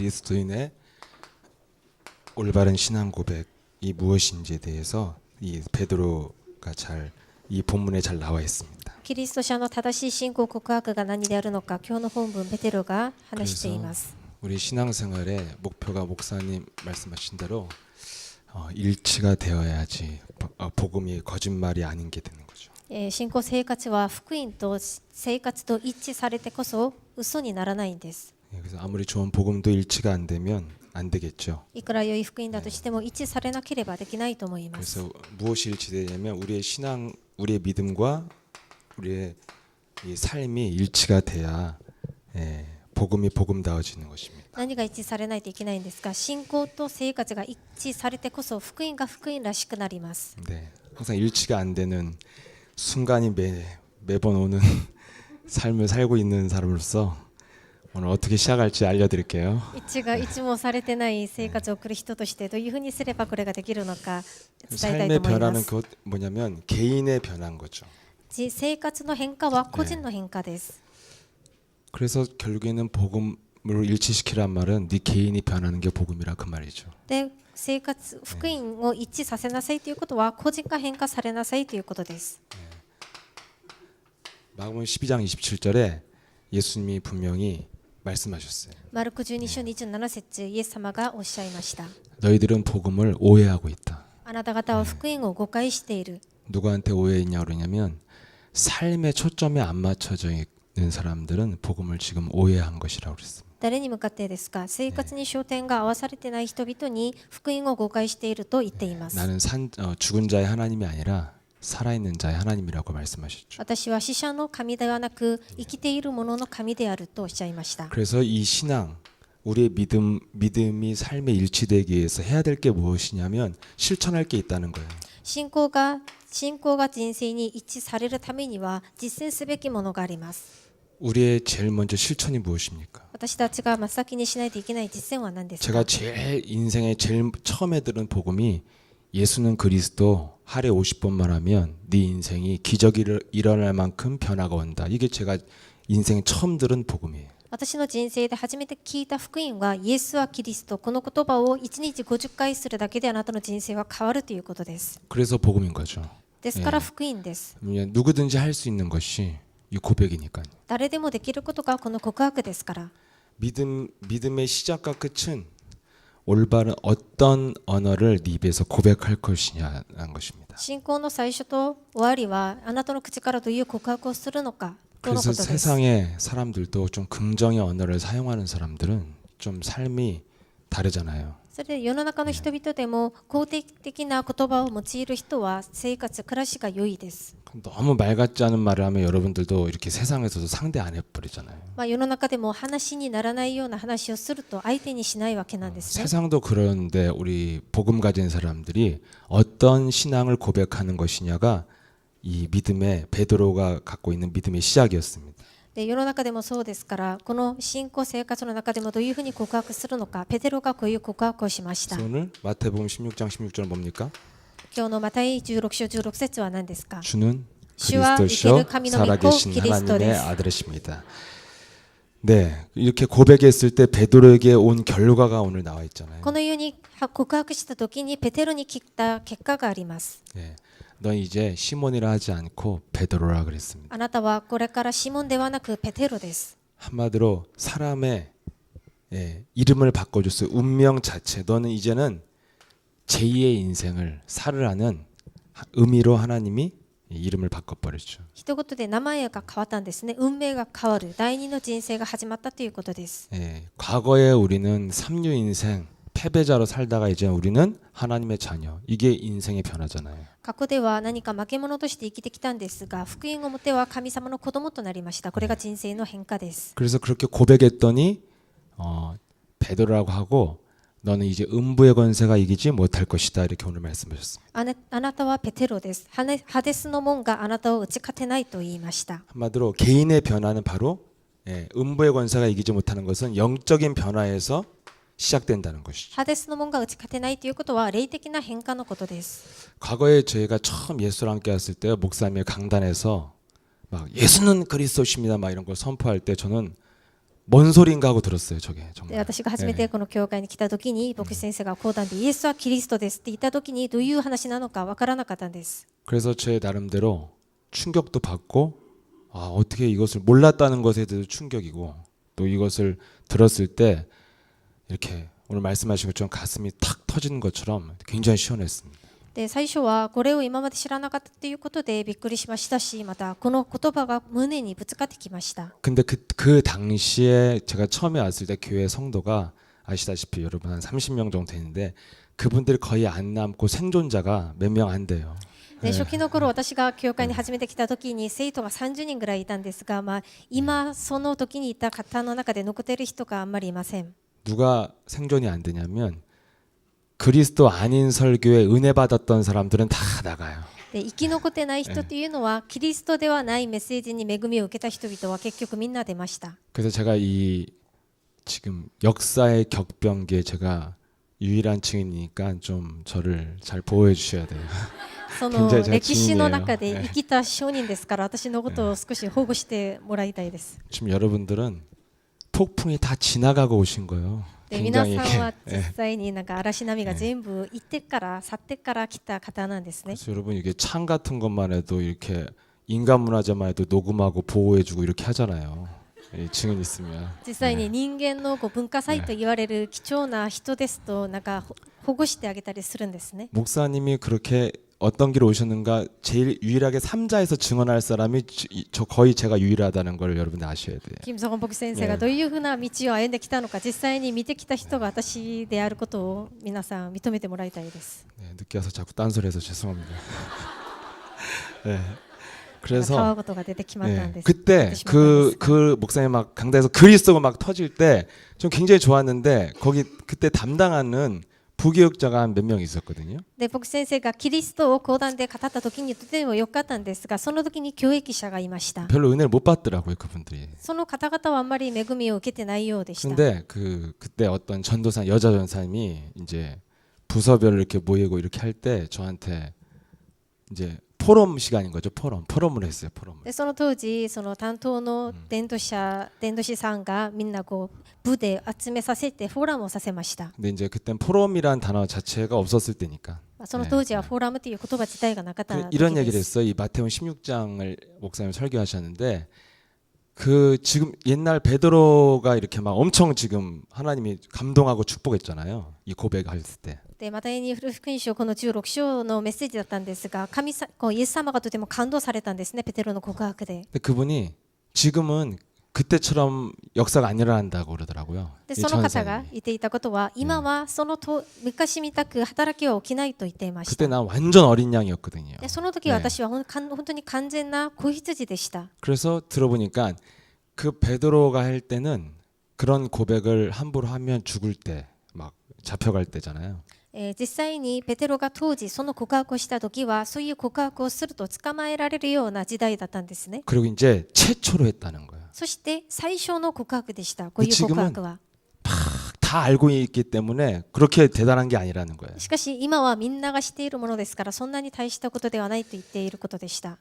그리스도인의 올바른 신앙 고백이 무엇인지에 대해서 이 베드로가 이 본문에 잘 나와 있습니다. キリスト者の正しい信仰告白が何であるのか、今日の本文ペテロが話しています。 우리 신앙생활의 목표가 목사님 말씀하신 대로 일치가 되어야지 복음이 거짓말이 아닌 게 되는 거죠. 信仰生活は福音と生活と一致されてこそ嘘にならないんです。 그래서 아무리 좋은 복음도 일치가 안 되면 안 되겠죠. いくら良い福音だとしても一致されなければできないと思います。 그래서 무엇이 일치되냐면 우리의 신앙, 우리의 믿음과 우리의 이 삶이 일치가 돼야 복음이 복음다워지는 것입니다. 何が一致されないといけないんですか。信仰と生活が一致されてこそ福音が福音らしくなります。 네, 항상 일치가 안 되는 순간이 매번 오는 삶을 살고 있는 사람으로서 오늘 어떻게 시작할지 알려드릴게요. 一致が一致もされてない生活を送る人としてどういうふうにすればこれができるのか伝えたい 삶의 と思いま 변화는 す。 그 뭐냐면 개인의 변화인 거죠. 生活の変化は個人の変化です。 그래서 결국에는 복음으로 일치시키란 말은 네 개인이 변하는 게 복음이라 그 말이죠. で、生活福音を一致させなさいということは個人が変化されなさいということです。 마가복음 12장 27절에 예수님이 분명히 말씀하셨어요. マルク12章27節、イエス様がおっしゃいました。 너희들은 복음을 오해하고 있다. あなた方は福音を誤解している。 누구한테 오해했냐고 그러냐면 삶의 초점에 안 맞춰져 있는 사람들은 복음을 지금 오해한 것이라고 그랬습니다. 誰に向かってですか。生活に焦点が合わされていない人々に福音を誤解していると言っています。 나는 죽은 자의 하나님이 아니라 살아있는 자의 하나님이라고 말씀하셨죠. 私は死者の神ではなく生きている者の神であるとおっしゃいました。 그래서 이 신앙, 우리의 믿음이 삶에 일치되기 위해서 해야 될 게 무엇이냐면 실천할 게 있다는 거예요. 信仰が人生に一致されるためには実践すべきものがあります。 우리의 제일 먼저 실천이 무엇입니까? 私たちが真っ先にしないといけない実践は何ですか。 제가 인생의 제일 처음에 들은 복음이 예수는 그리스도 하루에 50번만 하면 네 인생이 기적이 일어날 만큼 변화가 온다. 이게 제가 인생 처음 들은 복음이에요. 私の人生で初めて聞いた福音はイエスはキリスト、この言葉を1日50回するだけであなたの人生は変わるということです。 그래서 복음인 거죠. ですから福音です。 누구든지 할 수 있는 것이 이 고백이니까요. 誰でもできることがこの告白ですから。 믿음의 시작과 끝은 올바른 어떤 언어를 네 입에서 고백할 것이냐는 것입니다. 信仰の最初と終わりはあなたの口からどういう告白をするのかとのこ 그래서 とです。 세상의 사람들도 좀 긍정의 언어를 사용하는 사람들은 좀 삶이 다르잖아요. それで世の中の人々でも肯定的な言葉を用いる人は生活、暮らしが良いです。 너무 말 같지 않은 말을 하면 여러분들도 이렇게 세상에서도 상대 안 해버리잖아요. 世の中でも話にならないような話をすると相手にしないわけなんですね。 세상도 그런데 우리 복음 가진 사람들이 어떤 신앙을 고백하는 것이냐가 이 믿음의 베드로가 갖고 있는 믿음의 시작이었습니다. で世の中でもそうですから、この信仰生活の中でもどういうふうに告白するのか、ペテロがこういう告白をしました。 오늘 마태복음 16장 16절은 뭡니까? 今日のマタイ16章16節は何ですか。 주는 주와 그리스도시요 이케르 카미노 믿고 살아계신 그리스도 하나님의 데스. 아들이십니다. 네, 이렇게 고백했을 때 베드로에게 온 결과가 오늘 나와 있잖아요. このように告白した時にペテロに聞いた結果があります。 네, 넌 이제 시몬이라 하지 않고 베드로라 그랬습니다. あなたはこれからシモンではなくペテロです。 한마디로 사람의 이름을 바꿔줬어요. 운명 자체. 너는 이제는 제2의 인생을 살으라는 의미로 하나님이 이름을 바꿔버렸죠. 一言で名前が変わったんですね。運命が変わる。第二の人生が始まったということです。 과거에 우리는 삼류 인생 패배자로 살다가 이제 우리는 하나님의 자녀. 이게 인생의 변화잖아요. 過去では何か負け者として生きてきたんですが、福音をもっては神様の子供となりました。これが人生の変化です。 그래서 그렇게 고백했더니 베드로라고 하고 너는 이제 음부의 권세가 이기지 못할 것이다. 이렇게 오늘 말씀하셨습니다. あなたはペテロです。ハデスの門があなたを打ち勝てないと言いました。 한마디로 개인의 변화는 바로 음부의 권세가 이기지 못하는 것은 영적인 변화에서 시작된다는 것이죠. ハデスの門が打ち勝てないということは霊的な変化のことです。 과거에 저희가 처음 예수랑 함께 왔을 때 목사님의 강단에서 막 예수는 그리스도십니다 막 이런 걸 선포할 때 저는 뭔 소린가 하고 들었어요. 저게 で 정말. 私が初めてこの教会に来た時に牧師先生が講談でイエスはキリストですって言った時にどういう話なのかわからなかったんです。 그래서 제 나름대로 충격도 받고 아, 어떻게 이것을 몰랐다는 것에 대해서 충격이고 또 이것을 들었을 때 이렇게 오늘 말씀하신 것처럼 가슴이 탁 터지는 것처럼 굉장히 시원했습니다. で最初はこれを今まで知らなかったということでびっくりしましたし、またこの言葉が胸にぶつかってきました。 근데 그 당시에 제가 처음에 왔을 때 교회 성도가 아시다시피 여러분 한 30명 정도 되는데 그분들이 거의 안 남고 생존자가 몇 명 안 돼요. で初期の頃私が教会に初めて来た時に生徒が30人ぐらいいたんですが、今その時にいた方の中で残っている人があんまりいません。 누가 생존이 안 되냐면 그리스도 아닌 설교에 은혜 받았던 사람들은 다 나가요. で生き残ってない人というのはキリストではないメッセージに恵みを受けた人々は結局みんな出ました。 그래서 제가 이 지금 역사의 격변기에 제가 유일한 증인이니까 좀 저를 잘 보호해 주셔야 돼요. その 굉장히 제가 歴史の中 증인이에요. で生きた証人ですから私のことを少し保護してもらいたいです 지금 여러분들은 폭풍이 다 지나가고 오신 거예요. で皆 굉장히 さんは実際になんか嵐波が全部行ってから去ってから来た方なんですね。 그래서 여러분 이게 창 같은 것만 해도 이렇게 인간 문화재만 해도 녹음하고 보호해주고 이렇게 하잖아요. 이 증인 있으면. 実際に人間の文化財と言われる貴重な人ですとなんか保護してあげたりするんですね。 목사님이 그렇게 어떤 길에 오셨는가 제일 유일하게 3자에서 증언할 사람이 저 거의 제가 유일하다는 걸 여러분들 아셔야 돼요. キム・ソゴン牧師先生がどういうふうな道を歩んできたのか実際に見てきた人が私であることを皆さん認めてもらいたいです。 네, 늦게 와서 자꾸 딴소리해서 죄송합니다. 네. た 그래서 わごとが出てきまったん 네, です。 그때 그 목사님 막 강단에서 그리스도가 막 터질 때 좀 굉장히 좋았는데 거기 그때 담당하는 부교육자가 한 몇 명 있었거든요. で牧師先生がキリストを講談で語った時にとても良かったんですがその時に教益者がいました。 별로 은혜를 못 받더라고요, 그분들이. その方々はあんまり恵みを受けてないようでした。 근데 그때 어떤 전도사 여자 전사님이 이제 부서별로 이렇게 모이고 이렇게 할 때 저한테 이제 포럼 시간인 거죠. 포럼을 했어요. 포럼을. でその当時その担当の伝道師さんがみんなこう部で集めさせてフォーラムをさせました。 근데 이제 그땐 포럼이란 단어 자체가 없었을 때니까. その当時はフォーラムという言葉自体がなかった 그 時 이런 で 얘기를 す。 했어요. 이 마태복음 16장을 목사님 설교하셨는데 그 지금 옛날 베드로가 이렇게 막 엄청 지금 하나님이 감동하고 축복했잖아요. 이 고백할 때. でマタイに福音書この16章のメッセージだったんですがこうイエス様がとても感動されたんですね。ペテロの告白で。 근데 그분이 지금은 그때처럼 역사가 안 일어난다고 그러더라고요. で 이 その方が 전사님이. 言っていたことは今はそのと昔みたく働きは起きないと言っていまし 그때 た。 난 완전 어린 양이었거든요. でその時私は本当に完全な子羊でした。 그래서 들어보니까 그 베드로가 할 때는 그런 고백을 함부로 하면 죽을 때 막 잡혀갈 때잖아요. 実際にペテロが当時その告白をした時はそういう告白をすると捕まえられるような時代だったんですね。 그리고 이제 최초로 했다는 거예요. そして最初の告白でした。こういう告白は。 다 알고 있기 때문에 그렇게 대단한 게 아니라는 거예요. しかし今はみんなが知っているものですからそんなに大したことではないと言っていることでした。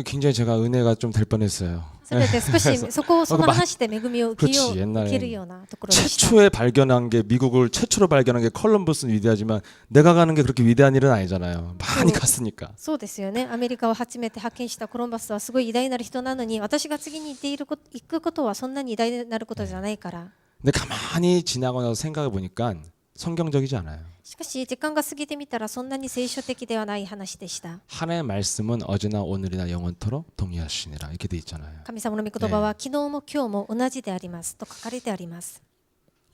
굉장히 제가 은혜가 좀 될 뻔했어요. それで少しそこをその話で恵みを受 그렇지, 옛날엔 けるようなところでした。 최초에 발견한 게 미국을 최초로 발견한 게 컬럼버스는 위대하지만 내가 가는 게 그렇게 위대한 일은 아니잖아요. 많이 갔으니까. そうですよね。アメリカを初めて発見したコロンバスはすごい偉大なる人なのに私が次に行くことはそんなに偉大になることじゃないから。 근데 가만히 지나고 나서 생각해 보니까 성경적이지 않아요. しかし時間が過ぎてみたらそんなに聖書的ではない話でした。 하나님의 말씀은 어제나 오늘이나 영원토록 동의하시니라 이렇게 돼 있잖아요. 神様の御言葉は昨日も今日も同じでありますと書かれてあります。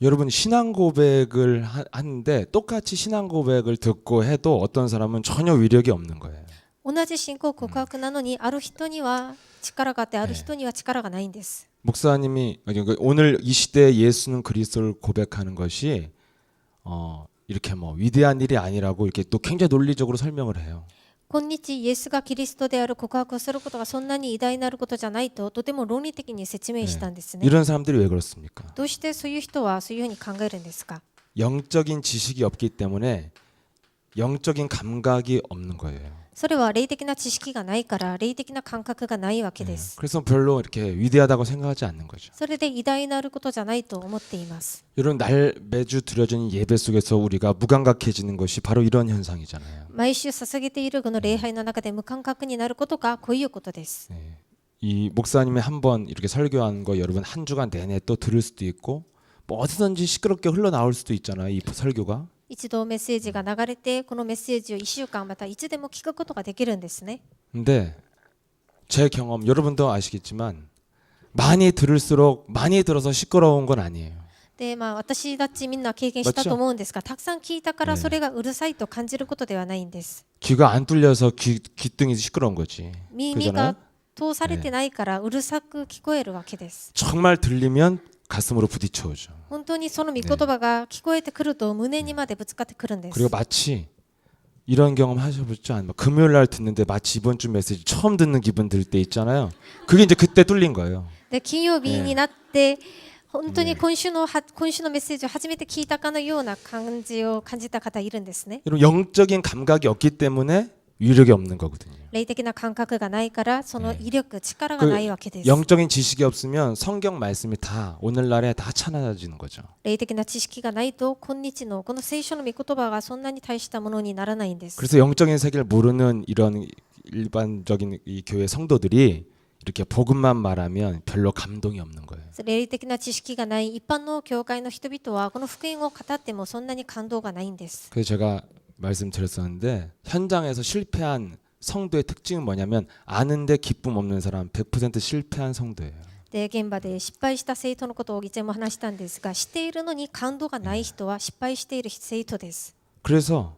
여러분 신앙 고백을 하는데 똑같이 신앙 고백을 듣고 해도 어떤 사람은 전혀 위력이 없는 거예요. 同じ信仰告白なのにある人には力があってある人には力がないんです。 목사님이 오늘 이 시대에 예수는 그리스도를 고백하는 것이 이렇게 뭐 위대한 일이 아니라고 이렇게 또 굉장히 논리적으로 설명을 해요. 今日イエスがキリストである告白をすることがそんなに偉大なることじゃないととても論理的に説明したんですね。 이런 사람들이 왜 그렇습니까? どうしてそういう人はそういうふうに考えるんですか？ 영적인 지식이 없기 때문에 영적인 감각이 없는 거예요. それは霊的な知識がないから霊的な感覚がないわけで 예, す。 그래서 별로 이렇게 위대하다고 생각하지 않는 거죠. それで偉大なることじゃないと思っています。 이런 날 매주 드려지는 예배 속에서 우리가 무감각해지는 것이 바로 이런 현상이잖아요. 毎週捧げているこの礼拝の中で無感覚になることがこういうことです。 예, 이 목사님이 한번 이렇게 설교한 거 여러분 한 주간 내내 또 들을 수도 있고 뭐 어디든지 시끄럽게 흘러나올 수도 있잖아요. 이 설교가. 一度メッセージが流れてこのメッセージを1週間またいつでも聞くことができるんですね。 근데 제 경험 여러분도 아시겠지만 많이 들을수록 많이 들어서 시끄러운 건 아니에요. で私たちみんな経験したと思うんですが、たくさん聞いたからそれがうるさいと感じることではないんです。 귀가 안 뚫려서 귀등이 시끄러운 거지. 耳が通されてないからうるさく聞こえるわけです。 정말 들리면 가슴으로 부딪혀오죠. 本当にその御言葉が聞こえてくると胸にまでぶつかってくるんです。 그리고 마치 이런 경험 하셔보지 않아요? 금요일 날 듣는데 마치 이번 주 메시지 처음 듣는 기분 들 때 있잖아요. 그게 이제 그때 뚫린 거예요. で金曜日になって本当に今週のメッセージを初めて聞いたかのような感じを感じた方いるんですね。 여러분 영적인 감각이 없기 때문에 위력이 없는 거거든요. 霊的な感覚がないからその威力、力がないわけです。 영적인 지식이 없으면 성경 말씀이 다 오늘날에 다 찾아지는 거죠. 霊的な知識がないと今日のこの聖書の御言葉がそんなに大したものにならないんです。 그래서 영적인 세계를 모르는 이런 일반적인 이 교회 성도들이 이렇게 복음만 말하면 별로 감동이 없는 거예요. 霊的な知識がない一般の教会の人々はこの福音を語ってもそんなに感動がないんです。 그래서 제가 말씀드렸었는데 현장에서 실패한 성도의 특징은 뭐냐면 아는데 기쁨 없는 사람 100% 실패한 성도예요. で現場で失敗した生徒のことを以前も話したんですが、知っているのに感動がない人は失敗している生徒です。 그래서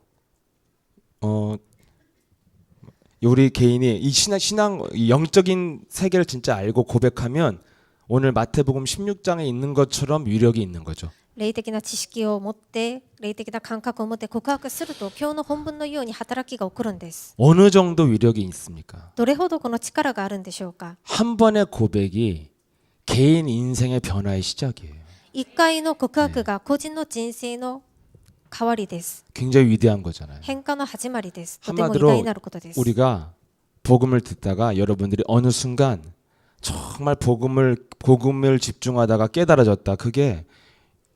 우리 개인이 이 신앙 이 영적인 세계를 진짜 알고 고백하면 오늘 마태복음 16장에 있는 것처럼 위력이 있는 거죠. 霊的な知識を持って霊的な感覚を持って告白すると今日の本文のように働きが起こるんです。 어느 정도 위력이 있습니까? どれほどこの力があるんでしょうか。 한 번의 고백이 개인 인생의 변화의 시작이에요. 一回の告白が個人の人生の変わりです。 굉장히 위대한 거잖아요. 変化の始まりです。とても偉大になることです。 우리가 복음을 듣다가 여러분들이 어느 순간 정말 복음을 집중하다가 깨달아졌다. 그게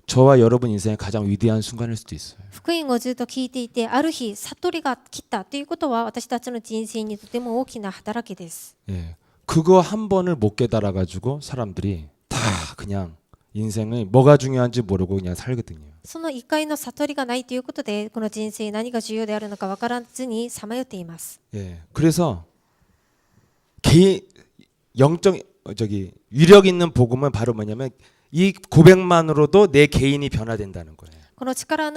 저와 여러분 인생의 가장 위대한 순간일 수도 있어요. 福音をずっと聞いていてある日悟りが来たということは私たちの人生にとても大きな働きです。 예, 그거 한 번을 못 깨달아 가지고 사람들이 다 그냥 인생의 뭐가 중요한지 모르고 그냥 살거든요. その一回の悟りがないということでこの人生何が重要であるのか分からずにさまよっています。 예, 그래서 영적 위력 있는 복음은 바로 뭐냐면 이 고백만으로도 내 개인이 변화된다는 거예요. この力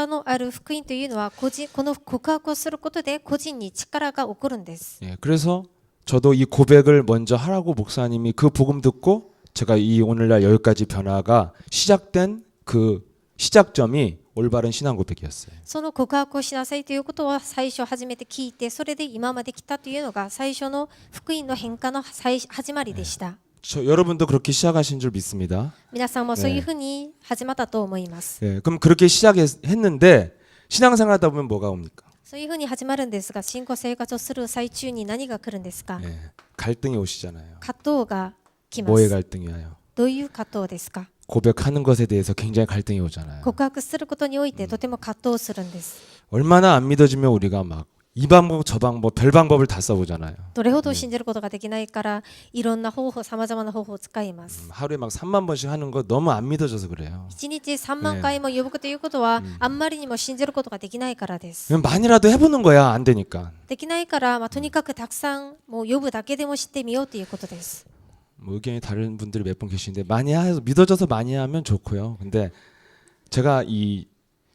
のある福音というのはこの告白をすることで個人に力が起こるんです。 예, 그래서 저도 이 고백을 먼저 하라고 목사님이 그 복음 듣고 제가 이 오늘날 여기까지 변화가 시작된 그 시작점이 올바른 신앙 고백이었어요. その告白をしなさいということは最初初めて聞いてそれで今まで来たというのが最初の福音の変化の始まりでした。 여러분도 그렇게 시작하신 줄 믿습니다. 皆さんもそういうふうに始まったと思います。 예, 그럼 그렇게 시작했는데 신앙생활하다 보면 뭐가 옵니까? そういうふうに始まるんですが、信仰生活をする最中に何が来るんですか。 예, 갈등이 오시잖아요. 葛藤が来ま 뭐의 す。 갈등이에요? どういう葛藤ですか。 고백하는 것에 대해서 굉장히 갈등이 오잖아요. 告白することにおいてとても葛藤するんです。 얼마나 안 믿어지면 우리가 막 이 방법 저 방법 별 방법을 다 써보잖아요. どれほど信じることができないからいろんな方法、さまざまな方法を使います。 하루에 막 3만 번씩 하는 거 너무 안 믿어져서 그래요. 1日3万回も呼ぶということはあんまりにも信じることができないからです。 그냥 많이라도 해보는 거야. 안 되니까. できないから、とにかくたくさんもう呼ぶだけでも知ってみようということです。 뭐 의견이 다른 분들이 몇 분 계시는데 많이 해서 믿어져서 많이 하면 좋고요. 근데 제가 이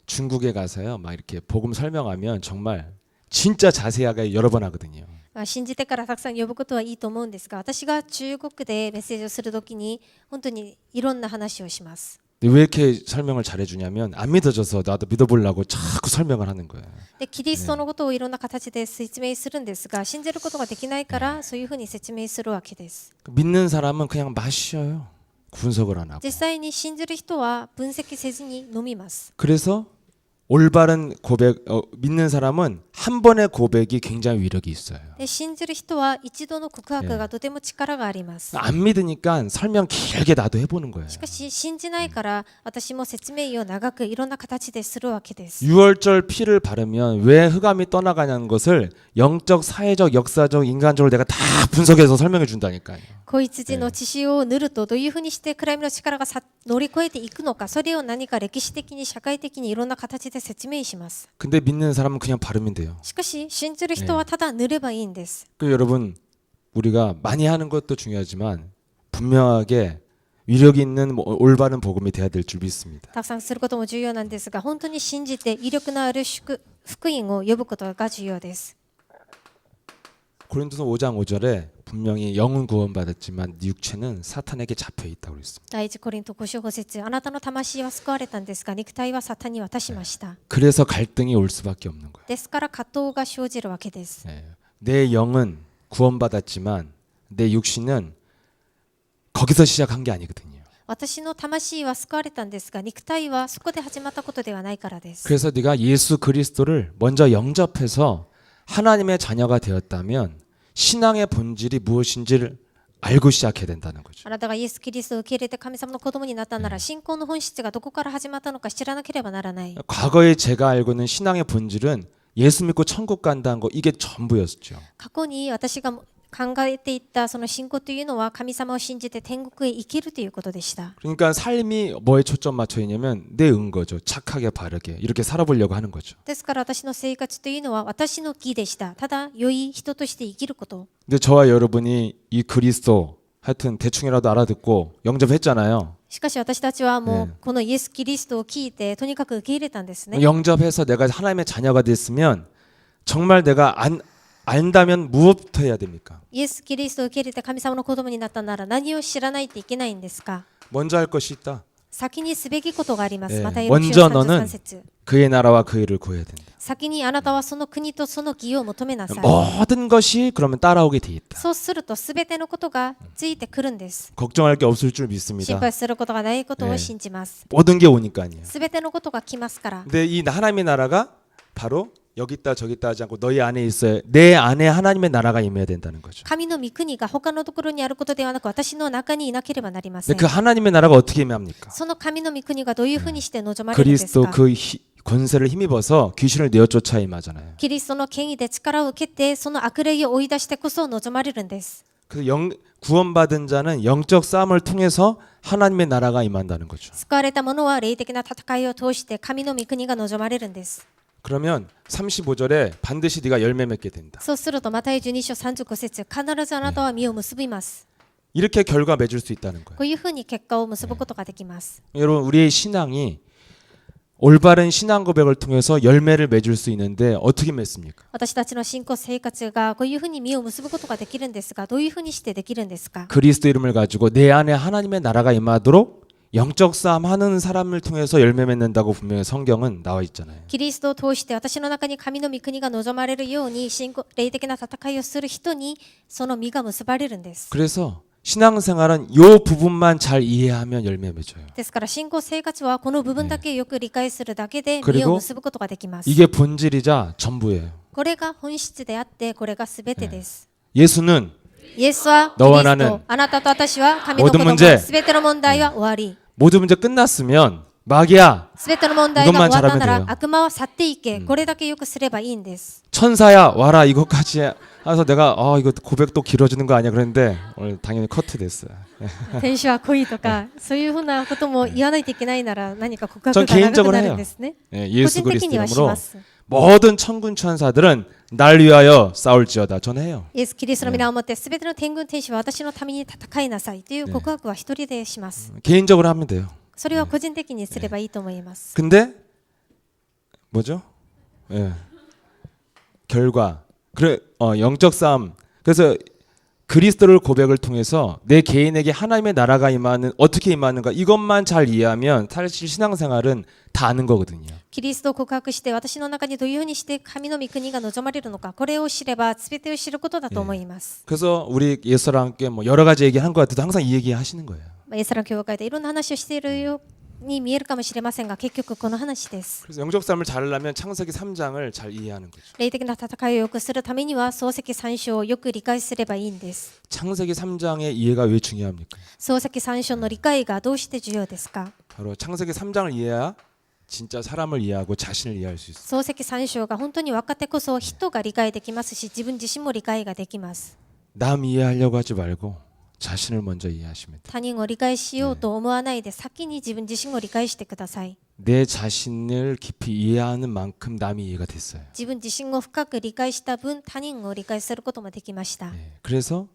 중국에 가서요, 막 이렇게 복음 설명하면 정말 진짜 자세하게 여러 번 하거든요. 信じてからたくさん呼ぶことはいいと思うんですが、私が中国でメッセージをするときに本当にいろんな話をします。 근데 왜 이렇게 설명을 잘해주냐면 안 믿어져서 나도 믿어보려고 자꾸 설명을 하는 거예요. でキリストのことをいろんな形で説明するんですが、信じることができないからそういうふうに説明するわけです。 믿는 사람은 그냥 마셔요. 분석을 안 하고. 実際に信じる人は分析せずに飲みます。 그래서 올바른 고백, 믿는 사람은 한 번의 고백이 굉장히 위력이 있어요. で信じる人は一度の告白がとても力があります。 안 믿으니까 설명 길게 나도 해보는 거예요. しかし信じないから私も説明を長くいろんな形でするわけです。 유월절 피를 바르면 왜 흑암이 떠나가냐는 것을 영적, 사회적, 역사적, 인간적으로 내가 다 분석해서 설명해 준다니까요. 子羊の血潮を塗るとどういうふうにして暗闇の力が乗り越えていくのか、それを何か歴史的に社会的にいろんな形で説明します。 근데 믿는 사람은 그냥 바르면 돼요. しかし信じる人はただ塗ればいいんです。 그 여러분 우리가 많이 하는 것도 중요하지만 분명하게 위력이 있는 올바른 복음이 돼야 될 줄 믿습니다. たくさんすることも重要なんですが、本当に信じて威力のある福音を呼ぶことが重要です。 고린도서 5장 5절에 분명히 영은 구원받았지만 육체는 사탄에게 잡혀 있다고 그랬습니다. 第一コリント5章5節、あなたの魂は救われたんですが肉体はサタンに渡しました。 그래서 갈등이 올 수밖에 없는 거예요. ですから葛藤が生じるわけです。 내 영은 구원받았지만 내 육신은 거기서 시작한 게 아니거든요. 私の魂は救われたんですが肉体はそこで始まったことではないからです。 그래서 네가 예수 그리스도를 먼저 영접해서 하나님의 자녀가 되었다면 신앙의 본질이 무엇인지를 알고 시작해야 된다는 거죠. あなたがイエス・キリストを受け入れて神様の子供になったなら信仰の本質がどこから始まったのか知らなければならない。 과거에 제가 알고 있는 신앙의 본질은 예수 믿고 천국 간다는 거 이게 전부였죠. 過去に私が考えていったその信仰というのは神様を信じて天国へ生きるということでした。 그러니까 삶이 뭐에 초점 맞춰 있냐면 내 은거죠. 착하게 바르게 이렇게 살아보려고 하는 거죠. ですから私の生活というのは私の義でした。ただ良い人として生きること。 근데 저와 여러분이 이 그리스도 하여튼 대충이라도 알아듣고 영접했잖아요. しかし私たちはもうこのイエス・キリストを聞いてとにかく受け入れたんですね。 영접해서 내가 하나님의 자녀가 됐으면 정말 내가 안다면 무엇부터 해야 됩니까? イエス・キリストを受け入れて神様の子供になったなら何を知らないといけないんですか？ 먼저 할 것이 있다. 先にすべきことがあります。 네. また먼저 6章 너는 33節。 그의 나라와 그 일을 구해야 된다. 先にあなたはその国とその義を求めなさい。 모든 것이 그러면 따라오게 돼 있다. そうするとすべてのことがついてくるんです。 걱정할 게 없을 줄 心 믿습니다. 配することがないことを信じます。 모든 게 오니까요. すべてのことが来ますから。 근데 이 하나님의 나라가 바로 여기 있다 저기 있다 하지 않고 너희 안에 있어야 내 안에 하나님의 나라가 임해야 된다는 거죠. 神の御国が他のところにあることではなく私の中にいなければなりませ 근데 ん。 그 하나님의 나라가 어떻게 임합니까? その神の御国がどういうふうにして望まれるんです 그리스도 か？ 그 권세를 힘입어서 귀신을 내어쫓아 임하잖아요. キリストの権威で力を受けてその悪霊を追い出してこそ望まれるんです。 그래서 구원받은 자는 영적 싸움을 통해서 하나님의 나라가 임한다는 거죠. 救われた者は霊的な戦いを通して神の御国が望まれるんです。 그러면 35절에 반드시 네가 열매 맺게 된다. そうするとマタイ12章35節、必ずあなたは実を結びます。 이렇게 결과 맺을 수 있다는 거예요. こういうふうに結果を結ぶことができます。 여러분 우리의 신앙이 올바른 신앙 고백을 통해서 열매를 맺을 수 있는데 어떻게 맺습니까? 私たちの信仰生活がこういうふうに実を結ぶことができるんですが、どういうふうにしてできるんですか？ 그리스도 이름을 가지고 내 안에 하나님의 나라가 임하도록 영적 싸움 하는 사람을 통해서 열매 맺는다고 분명히 성경은 나와 있잖아요. キリストを通して私の中に神の御国が望まれるように信仰霊的な戦いをする人にその実が結ばれるんです。 그래서 신앙생활은 이 부분만 잘 이해하면 열매 맺어요. ですから信仰生活はこの部分だけよく理解するだけで 그리고 実を結ぶことができます。 이게 본질이자 전부예요. これが本質であってこれがすべてです。 예수는 イエスはキ 너와 リス 나는 ト、あなたと私は神の子 모든 供、 문제 すべての問題は終わり。 모든 문제 끝났으면 마귀야 すべての問題が終わったな 이것만 ら 잘하면 돼요 悪魔は去っていけ。これだけよくすればいいんです。 천사야 와라 이것까지 해서 내가 이거 고백도 길어지는 거 아니야 그랬는데 오늘 당연히 커트 됐어요. 天使は恋とかそういうふうなことも言わないといけないなら何か告白 전 が長く 개인적으로 なる 해요. んですね。 예, 個 예수 人的 그리스도 にはし 이름으로 ます。 모든 천군 천사들은 날 위하여 싸울지어다. 저는 해요. イエス・キリストの皆をもってすべての天軍天使は私のために戦いなさいという告白は一人でします。 개인적으로 하면 돼요. それは個人的にすればいいと思います。 근데 뭐죠? 예. 결과 그래 영적 싸움. 그래서 그리스도를 고백을 통해서 내 개인에게 하나님의 나라가 임하는 어떻게 임하는가 이것만 잘 이해하면 사실 신앙생활은 다 아는 거거든요. キリストを告白して私の中にどういうふうにして神の御国が望まれるのかこれを知れば全てを知ることだと思います。 그래서 우리 예수랑 함께 뭐 여러 가지 얘기한 것 같아도 항상 이 얘기 하시는 거예요. イエスら教会でいろんな話をしているよに見えるかもしれませんが、結局この話です。 그래서 영적 삶을 잘하려면 창세기 3장을 잘 이해하는 거죠. 霊的な戦いを良くするためには創世記3章をよく理解すればいいんです。 창세기 3장의 이해가 왜 중요합니까? 創世記3章の理解がどうして重要ですか？ 바로 창세기 3장을 이해해야 진짜 사람을 이해하고 자신을 이해할 수 있어요. 創世記3章が本当に分かってこそ人が理解できますし、自分自身も理解ができます。 남 이해하려고 하지 말고 자신을 먼저 이해하시면 돼요. 他人を理解しようと思わないで、先に自分自身を理解してください。 내 자신을 깊이 이해하는 만큼 남이 이해가 됐어요. 自分自身を深く理解した分、他人を理解することもできました。 예, 그래서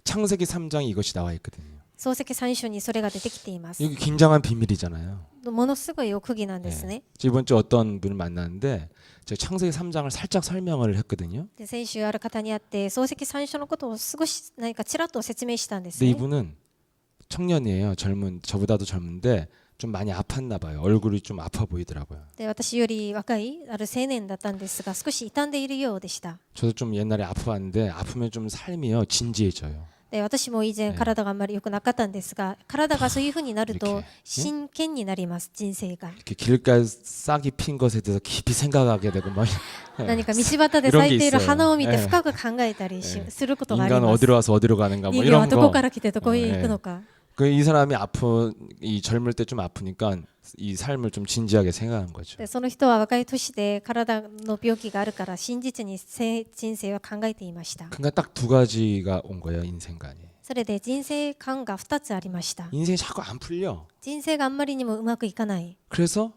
창세기 3장에 이것이 나와 있거든요. 創世記3章にそれが出てきています。 이게 굉장한 비밀이잖아요. ものすごい奥義なんですね。 이번 주 어떤 분을 만났는데 제가 창세기 3장을 살짝 설명을 했거든요. で先週ある方に会って創世記3章のことを少し何かちらっと説明したんです 근데 ね。 이분은 청년이에요. 저보다도 젊은데 좀 많이 아팠나 봐요. 얼굴이 좀 아파 보이더라고요. で私より若いある青年だったんですが、少し傷んでいるようでした。 저도 좀 옛날에 아파봤는데 아프면 좀 삶이요 진지해져요. で私も以前体があんまり良くなかったんですが、体がそういう風になると 이렇게 真剣になります。人生が 이렇게 길가에 싹이 핀 것에 대해서 깊이 생각하게 되고 막 何か道端で咲いている花を見て深く考えたりすることがあり 인간은 ます。 어디로 와서 어디로 가는가 뭐 人間は 이런 どこ 거. から来てどこへ行くのか。 그 이 사람이 이 젊을 때 좀 아프니까 이 삶을 좀 진지하게 생각한 거죠. でその人は若い年で体の病気があるから真実に人生を考えていました。 그러니까 딱 두 가지가 온 거예요 인생관이. それで人生観が2つありました。 인생이 자꾸 안 풀려. 人生があんまりにもうまくいかない。 그래서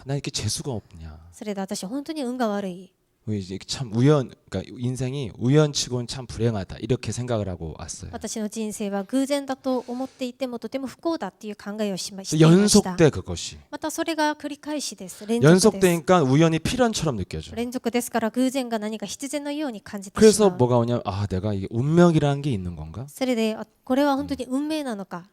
나 이렇게 재수가 없냐. それで私本当に運が悪い。 이제 참 그러니까 인생이 우연치고는 참 불행하다 이렇게 생각을 하고 왔어요. 私の人生は偶然だと思っていてもとても不幸だっていう考えをしていました。 연속돼 그것이. またそれが繰り返しです。連続です。 연속되니까 우연이 필연처럼 느껴져. 連続ですから偶然が何か必然のように感じてし 그래서 まう。 뭐가 오냐면 내가 이게 운명이라는 게 있는 건가? それでこれは本当に運命なのか。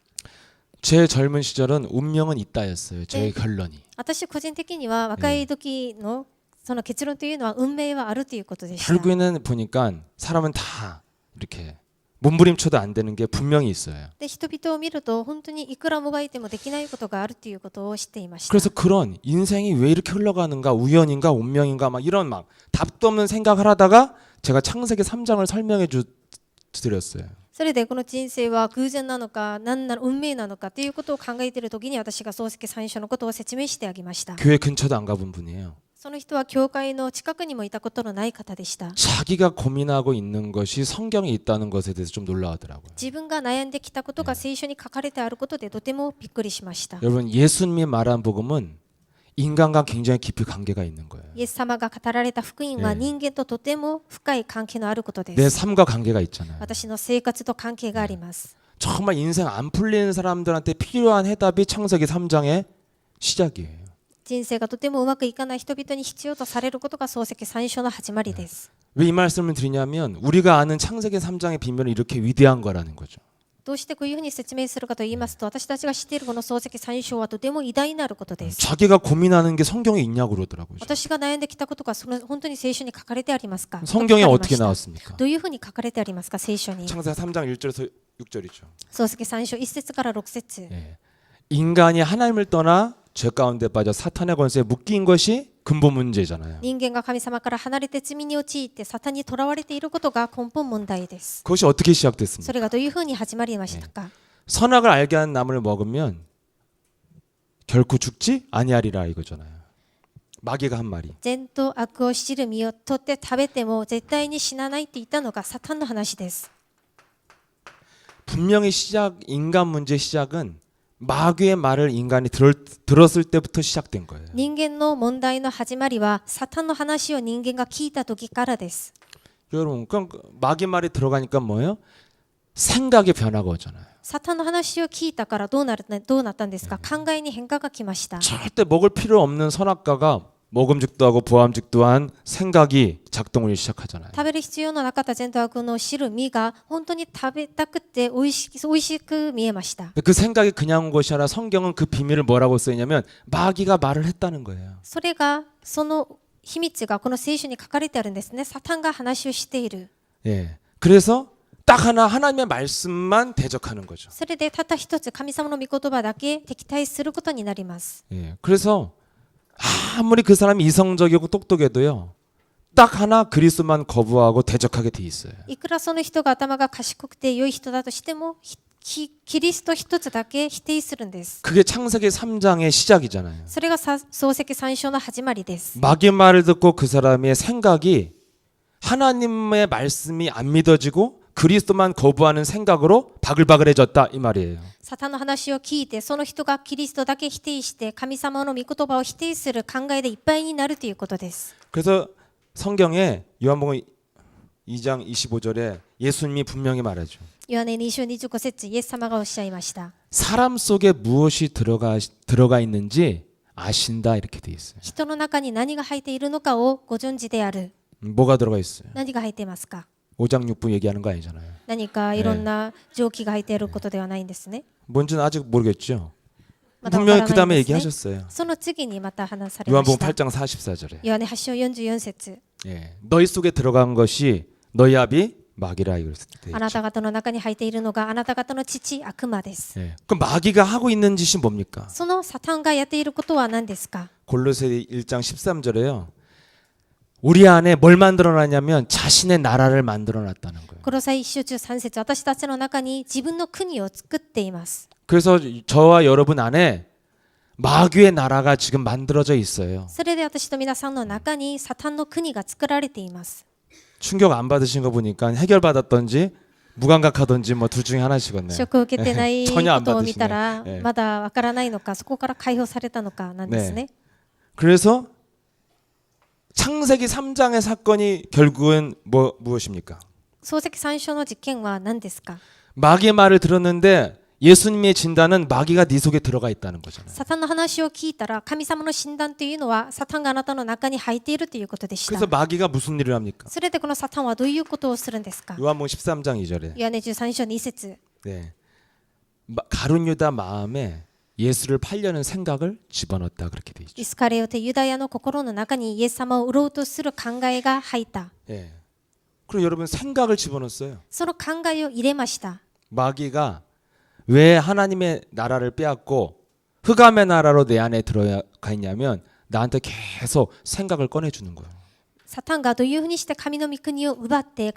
제 젊은 시절은 운명은 있다였어요. 제 결론이. 私個人的には若い時のその結論というのは運命はあるということでした。 결국에는 보니까 사람은 다 이렇게 몸부림쳐도 안 되는 게 분명히 있어요. で人々を見ると本当にいくらもがいてもできないことがあるということを知っていました。 그래서 그런 인생이 왜 이렇게 흘러가는가 우연인가 운명인가 막 이런 막 답도 없는 생각을 하다가 제가 창세기 3장을 설명해 드렸어요. それでこの人生は偶然なのか何なの運命なのかということを考えている時に私が創世記3章のことを説明してあげました。 교회 근처도 안 가본 분이에요. その人は教会の近くにもいたことのない方でした。 자기가 고민하고 있는 것이 성경에 있다는 것에 대해서 좀 놀라워하더라고요. 自分が悩んできたことが聖書に書かれてあることでとてもびっくりしました。 여러분 예수님이 말한 복음은 인간과 굉장히 깊이 관계가 있는 거예요. イエス様が語られた福音は人間ととても深い関係のあることで 내 す。 삶과 관계가 있잖아요. 私の生活と関係があります。 정말 인생 안 풀리는 사람들한테 필요한 해답이 창세기 3장의 시작이에요. 人生がとてもうまくいかない人々に必要とされることが創世記3章の始まりです。 왜 이 말씀을 드리냐면 우리가 아는 창세기 3장의 비밀은 이렇게 위대한 거라는 거죠. どうしてこういうふうに説明するかと言いますと、私たちが知っているこの創世記3章はとても偉大なることです。 자기가 고민하는 게 성경에 있냐고 그러더라고요. 私が悩んできたことが本当に聖書に書かれてありますか？ 성경에 と聞かれま 어떻게 した。 나왔습니까? どういうふうに書かれてありますか？聖書に。 창세기 3장 1절에서 6절이죠. 創世記3章1節から6節。 예. 인간이 하나님을 떠나 죄 가운데 빠져 사탄의 권세에 묶인 것이 근본 문제잖아요. 人間が神様から離れて罪に陥ってサタンにとらわれていることが根本問題です。 그것이 어떻게 시작됐습니까? それがどういうふうに始まりましたか？ 선악을 알게 하는 나무를 먹으면 결코 죽지 아니하리라 이거잖아요. 마귀가 한 말이. 善と悪を知る実を取って食べても絶対に死なないって言ったのがサタンの話です。 분명히 인간 문제의 시작은 마귀의 말을 인간이 들었을 때부터 시작된 거예요. 人間の問題の始まりはサタンの話を人間が聞いた時からです。 여러분, 그럼 마귀 말이 들어가니까 뭐예요? 생각의 변화가 오잖아요. サタンの話を聞いたからどうなったんですか？考えに変化が来ました。 절대 먹을 필요 없는 선악과가 먹음직도 하고 보암직도 한 생각이 작동을 시작하잖아요. 食べる必要のなかった善と悪の知る実が本当に食べたくて美味しく見えました。 그 생각이 그냥 온 것이 아니라 성경은 그 비밀을 뭐라고 써있냐면 마귀가 말을 했다는 거예요. それがその秘密がこの聖書に書かれてあるんですね。サタンが話をしている。 예. 그래서 딱 하나 하나님의 말씀만 대적하는 거죠. それでたった一つ神様の御言葉だけ敵対することになります。 예, 그래서 아무리 그 사람이 이성적이고 똑똑해도요, 딱 하나 그리스도만 거부하고 대적하게 돼 있어요. いくらその人が頭が賢くて良い人だとしてもキリスト一つだけ否定するんです。 그게 창세기 3장의 시작이잖아요. それが創世三章の始まりです。 마귀의 말을 듣고 그 사람의 생각이 하나님의 말씀이 안 믿어지고 그리스도만 거부하는 생각으로 바글바글해졌다 이 말이에요. サタンの話を聞いてその人がキリストだけ否定して神様の御言葉を否定する考えでいっぱいになるということです。 그래서 성경에 요한복음 2장 25절에 예수님이 분명히 말하죠. ヨハネ2章25節イエス様がおっしゃいました。 사람 속에 무엇이 들어가 있는지 아신다 이렇게 돼 있어요. 人の中に何が入っているのかをご存知である。 뭐가 들어가 있어요? 何が入っていますか？ 5장 6부 얘기하는 거 아니잖아요. 何かいろんな蒸気が入っていることではないんですね。 뭔지는 아직 모르겠죠. まだわから 분명히 그 ない 다음에 んですね。 얘기하셨어요. その次にまた話されま 요한복음 した。 8장 44절에 ヨハネ8章44節 예, 너희 속에 들어간 것이 너희 아비 마귀라 이랬을 때 あなた方の中に入っているのがあなた方の父悪魔です。 예. 그럼 마귀가 하고 있는 짓이 뭡니까? そのサタンがやっていることは何ですか？ 골로새 1장 13절에요. 우리 안에 뭘 만들어놨냐면 자신의 나라를 만들어놨다는 거예요. コロサイ1章13節私たちの中に自分の国を作っています。 그래서 저와 여러분 안에 마귀의 나라가 지금 만들어져 있어요. それで私と皆さんの中にサタンの国が作られています。 충격 안 받으신 거 보니까 해결받았던지 무감각하던지 뭐 둘 중에 하나씩이네요. ショックを受けてないこ 전혀 안 とを見た 받으시네. ら 예. まだわからないのか、そこから解放されたのかなんですね。 그래서 창세기 3장의 사건이 결국은 무엇입니까? 創世記3章の事件は何ですか？ 마귀의 말을 들었는데 예수님의 진단은 마귀가 네 속에 들어가 있다는 거잖아요. サタンの話を聞いたら神様の診断というのはサタンがあなたの中に入っているということでした。 그래서 마귀가 무슨 일을 합니까? それでこのサタンはどういうことをするんですか？ 요한복음 13장 2절에 ヨハネ13章2節 네. 가룟 유다 마음에 예수를 팔려는 생각을 집어넣었다 그렇게 돼 있죠. イスカレオテユダヤの心の中にイエス様を売ろうとする考えが入った。 예. 그럼 여러분 생각을 집어넣었어요. その考えを入れました。 마귀가 왜 하나님의 나라를 빼앗고 흑암의 나라로 내 안에 들어가 있냐면 나한테 계속 생각을 꺼내주는 거예요. サタンがどういうふうにして神の御国を奪って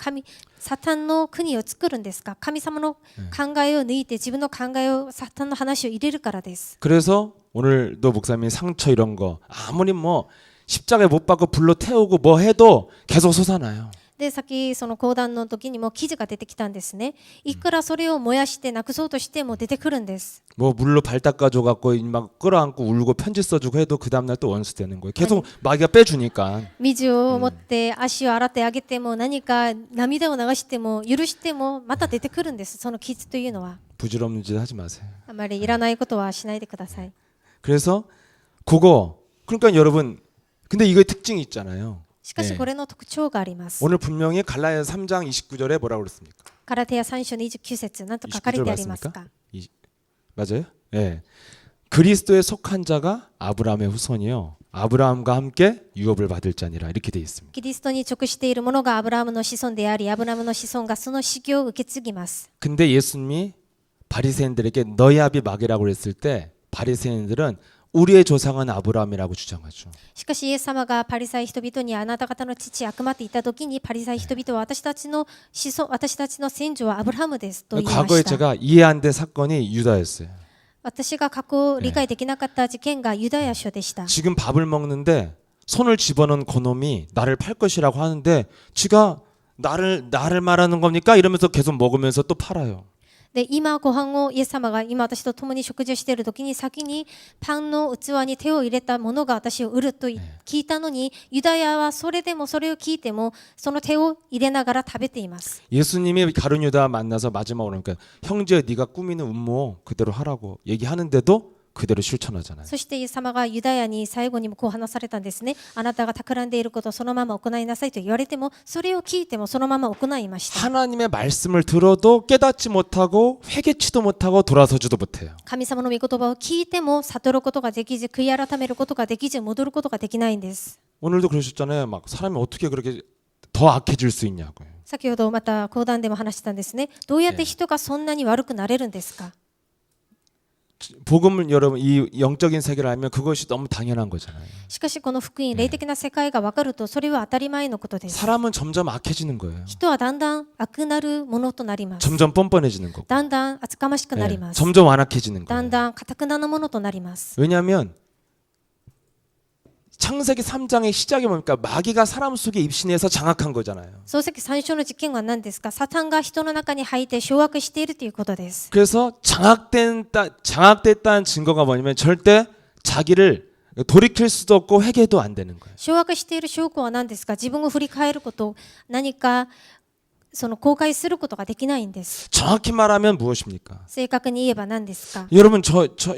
サタンの国を作るんですか？神様の考えを抜いて自分の考えをサタンの話を入れるからです。 그래서 오늘도 목사님이 상처 이런 거 아무리 뭐 십자가에 못 박고 불로 태우고 뭐 해도 계속 솟아나요. で、さっきその講談の時にも記事が出てきたんですね。いくらそれを燃やしてなくそうとしても出てくるんです。 뭐 물로 발 닦아줘 갖고 막 끌어안고 울고 편지 써주고 해도 그 다음날 또 원수 되는 거예요. 계속 마귀가 빼주니까. 水を持って足を洗ってあげても何か涙を流しても許してもまた出てくるんです。その傷というのは 부질없는 짓 하지 마세요. あまりいらないことはしないでください。 그래서 그거 그러니까 여러분 근데 이거의 특징이 있잖아요. しかしこれの特徴があります。 오늘 분명히 갈라디아서 3장 29절에 뭐라고 그랬습니까? ガラテヤ3章29節なんと書かれてありますか？ 맞아요? 예. 그리스도에 속한 자가 아브라함의 후손이요. 아브라함과 함께 유업을 받을 자니라 이렇게 돼 있습니다. キリストに属している者がアブラハムの子孫であり、アブラハムの子孫がその修行を受け継ぎます。 근데 예수님이 바리새인들에게 너희 아비 마귀라고 그랬을 때 바리새인들은 우리의 조상은 아브라함이라고 주장하죠. しかしイエス様がパリサイ人々にあなた方の父悪魔って言った時にパリサイ人々は私たちの子孫、私たちの先祖はアブラハムですと言いま 과거에 した。 제가 이해 안 된 사건이 유다였어요. 私が過去理解できなかった事件がユダヤ書でした。 지금 밥을 먹는데 손을 집어넣은 그놈이 나를 팔 것이라고 하는데 지가 나를 말하는 겁니까? 이러면서 계속 먹으면서 또 팔아요. で今ご飯をイエス様が今私と共に食事をしている時に先にパンの器に手を入れた者が私を売ると聞いたのにユダヤはそれでもそれを聞いてもその手を入れながら食べています。 예수님이 가룟 유다 만나서 마지막으로 그러니까 형제 네가 꾸미는 음모 그대로 하라고 얘기하는데도 그대로 실천하잖아요. そしてイエス様がユダヤに最後にもこう話されたんですね。あなたが企んでいることをそのまま行いなさいと言われてもそれを聞いてもそのまま行いました。 하나님의 말씀을 들어도 깨닫지 못하고 회개치도 못하고 돌아서지도 못해요. 神様の御言葉を聞いても悟ることができず悔い改めることができず戻ることができないんです。 오늘도 그러셨잖아요. 막 사람이 어떻게 그렇게 더 악해질 수 있냐고요. 先ほどまた講談でも話したんですね。どうやって人がそんなに悪くなれるんですか。 복음을 여러분 이 영적인 세계를 알면 그것이 너무 당연한 거잖아요. しかしこの福音、霊的な世界が分かるとそれは当たり前のことです。 사람은 점점 악해지는 거예요. 人はだんだん悪なるものとなります。 점점 뻔뻔해지는 거고. だんだん厚かましくなり 예, ます。 점점 완악해지는 だん 거예요. だん堅くななものとなります。 왜냐하면 창세기 3장의 시작이 뭡니까? 마귀가 사람 속에 입신해서 장악한 거잖아요. 漱石最初の実験は何ですか。サタンが人の中に入って掌握しているということです。 그래서 장악됐다는 증거가 뭐냐면 절대 자기를 돌이킬 수도 없고 회개도 안 되는 거예요. 掌握している証拠は何ですか。自分を振り返ること、何かその後悔することができないんです。 정확히 말하면 무엇입니까? 正確に言えば何ですか。 여러분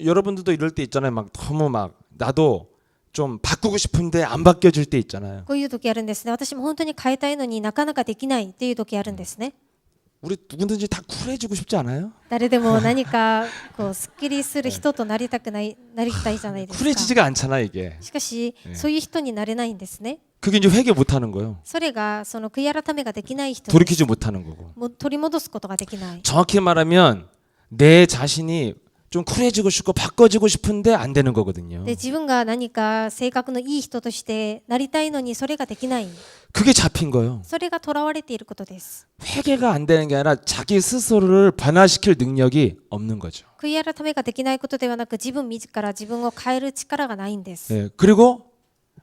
여러분들도 이럴 때 있잖아요. 막 너무 막 나도 좀 바꾸고 싶은데 안 바뀌어질 때 있잖아요. こういう時あるんですね。私も本当に変えたいのになかなかできないっていう時あるんですね。 우리 누구든지 다 쿨해지고 싶지 않아요? 誰でも何かこうすっきりする人となりたいじゃないですか。 쿨해지지가 않잖아 이게. しかしそういう人になれないんですね。 그게 이제 회개 못하는 거예요. それがその悔い改めができない人です。 돌이키지 못하는 거고. もう取り戻すことができない。 정확히 말하면 내 자신이 좀 쿨해지고 싶고 바꿔지고 싶은데 안 되는 거거든요. で自分が何か性格のいい人としてなりたいのにそれができない。 그게 잡힌 거예요. それが囚われていることです。 회개가 안 되는 게 아니라 자기 스스로를 변화시킬 능력이 없는 거죠. 悔い改めができないことではなく自分自ら自分を変える力がないんです。 예, 그리고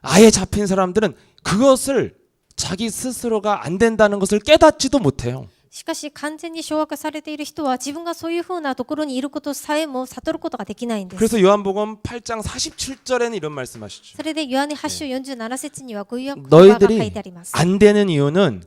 아예 잡힌 사람들은 그것을 자기 스스로가 안 된다는 것을 깨닫지도 못해요. しかし完全に掌握されている人は自分がそういうふうなところにいることさえも悟ることができないんです。 그래서 요한복음 8장 47절에는 이런 말씀하시죠. それでヨハネ8章47節にはこういう言葉が書い 너희들이 てあります。 안 되는 이유는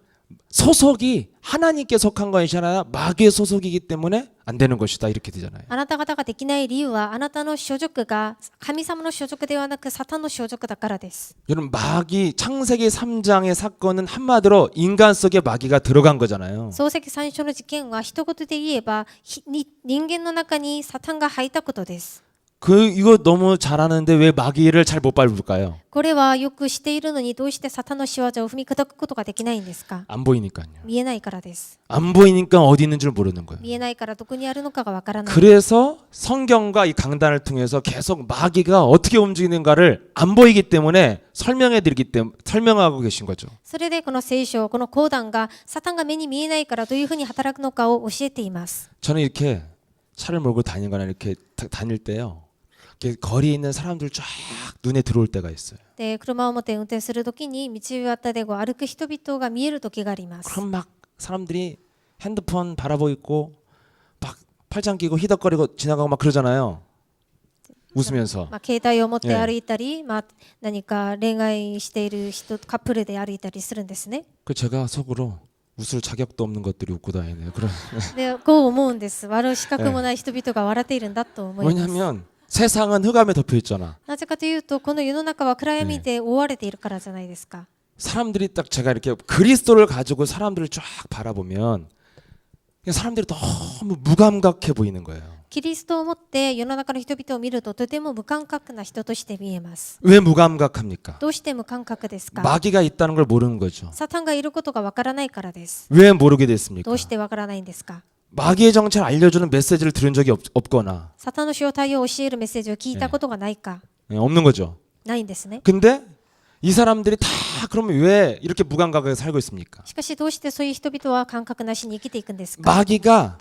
소속이 하나님께 속한 것이 아니라 마귀의 소속이기 때문에 안 되는 것이다 이렇게 되잖아요. あなた方ができない理由はあなたの所属が神様の所属ではなくサタンの所属だからです。 여러분 마귀 창세기 3장의 사건은 한마디로 인간 속에 마귀가 들어간 거잖아요. 漱石最初の事件は一言で言えば人間の中にサタンが入ったことです。 이거 너무 잘하는데 왜 마귀를 잘 못 밟을까요? これはよくしているのにどうしてサタンの仕業を踏み砕くことができないんですか。 안 보이니까요. 見えないからです。 안 보이니까 어디 있는 줄 모르는 거예요. 見えないからどこにあるのかがわからない。 그래서 성경과 이 강단을 통해서 계속 마귀가 어떻게 움직이는가를 안 보이기 때문에 설명하고 계신 거죠. それでこの聖書、この講談がサタンが目に見えないからどういうふうに働くのかを教えています。 저는 이렇게 차를 몰고 다니거나 이렇게 다닐 때요. 이렇게 거리에 있는 사람들 쫙 눈에 들어올 때가 있어요. で車を持って運転するときに道端で歩く人々が見える時があります。 그럼 막 사람들이 핸드폰 바라보고 있고 막 팔짱 끼고 히덕거리고 지나가고 막 그러잖아요. 웃으면서. 携帯を持って歩いたり、何か恋愛している人カップルで歩いたりするんですね。 그 제가 속으로 웃을 자격도 없는 것들이 웃고 다니네요. 그런. でこう思うんです。笑う資格もない人々が笑っているんだと思います。 왜냐하면 세상은 흑암에 덮여 있잖아. なぜかというとこの世の中は暗闇で覆われているからじゃないですか。 사람들이 딱 제가 이렇게 그리스도를 가지고 사람들을 쫙 바라보면 사람들이 너무 무감각해 보이는 거예요. キリストを持って世の中の人々を見るととても無感覚な人として見えます。 왜 무감각합니까? どうして無感覚ですか。 마귀가 있다는 걸 모르는 거죠. サタンがいることがわからないからです。 왜 모르게 됐습니까? どうしてわからないんですか。 마귀의 정체를 알려주는 메시지를 들은 적이 없거나 サタンの正体を教えるメッセージを聞いたことがないか、 없는 거죠. ないんですね。 근데 이 사람들이 다 그러면 왜 이렇게 무감각하게 살고 있습니까? しかしどうしてそういう人々は感覚なしに生きていくんですか。 마귀가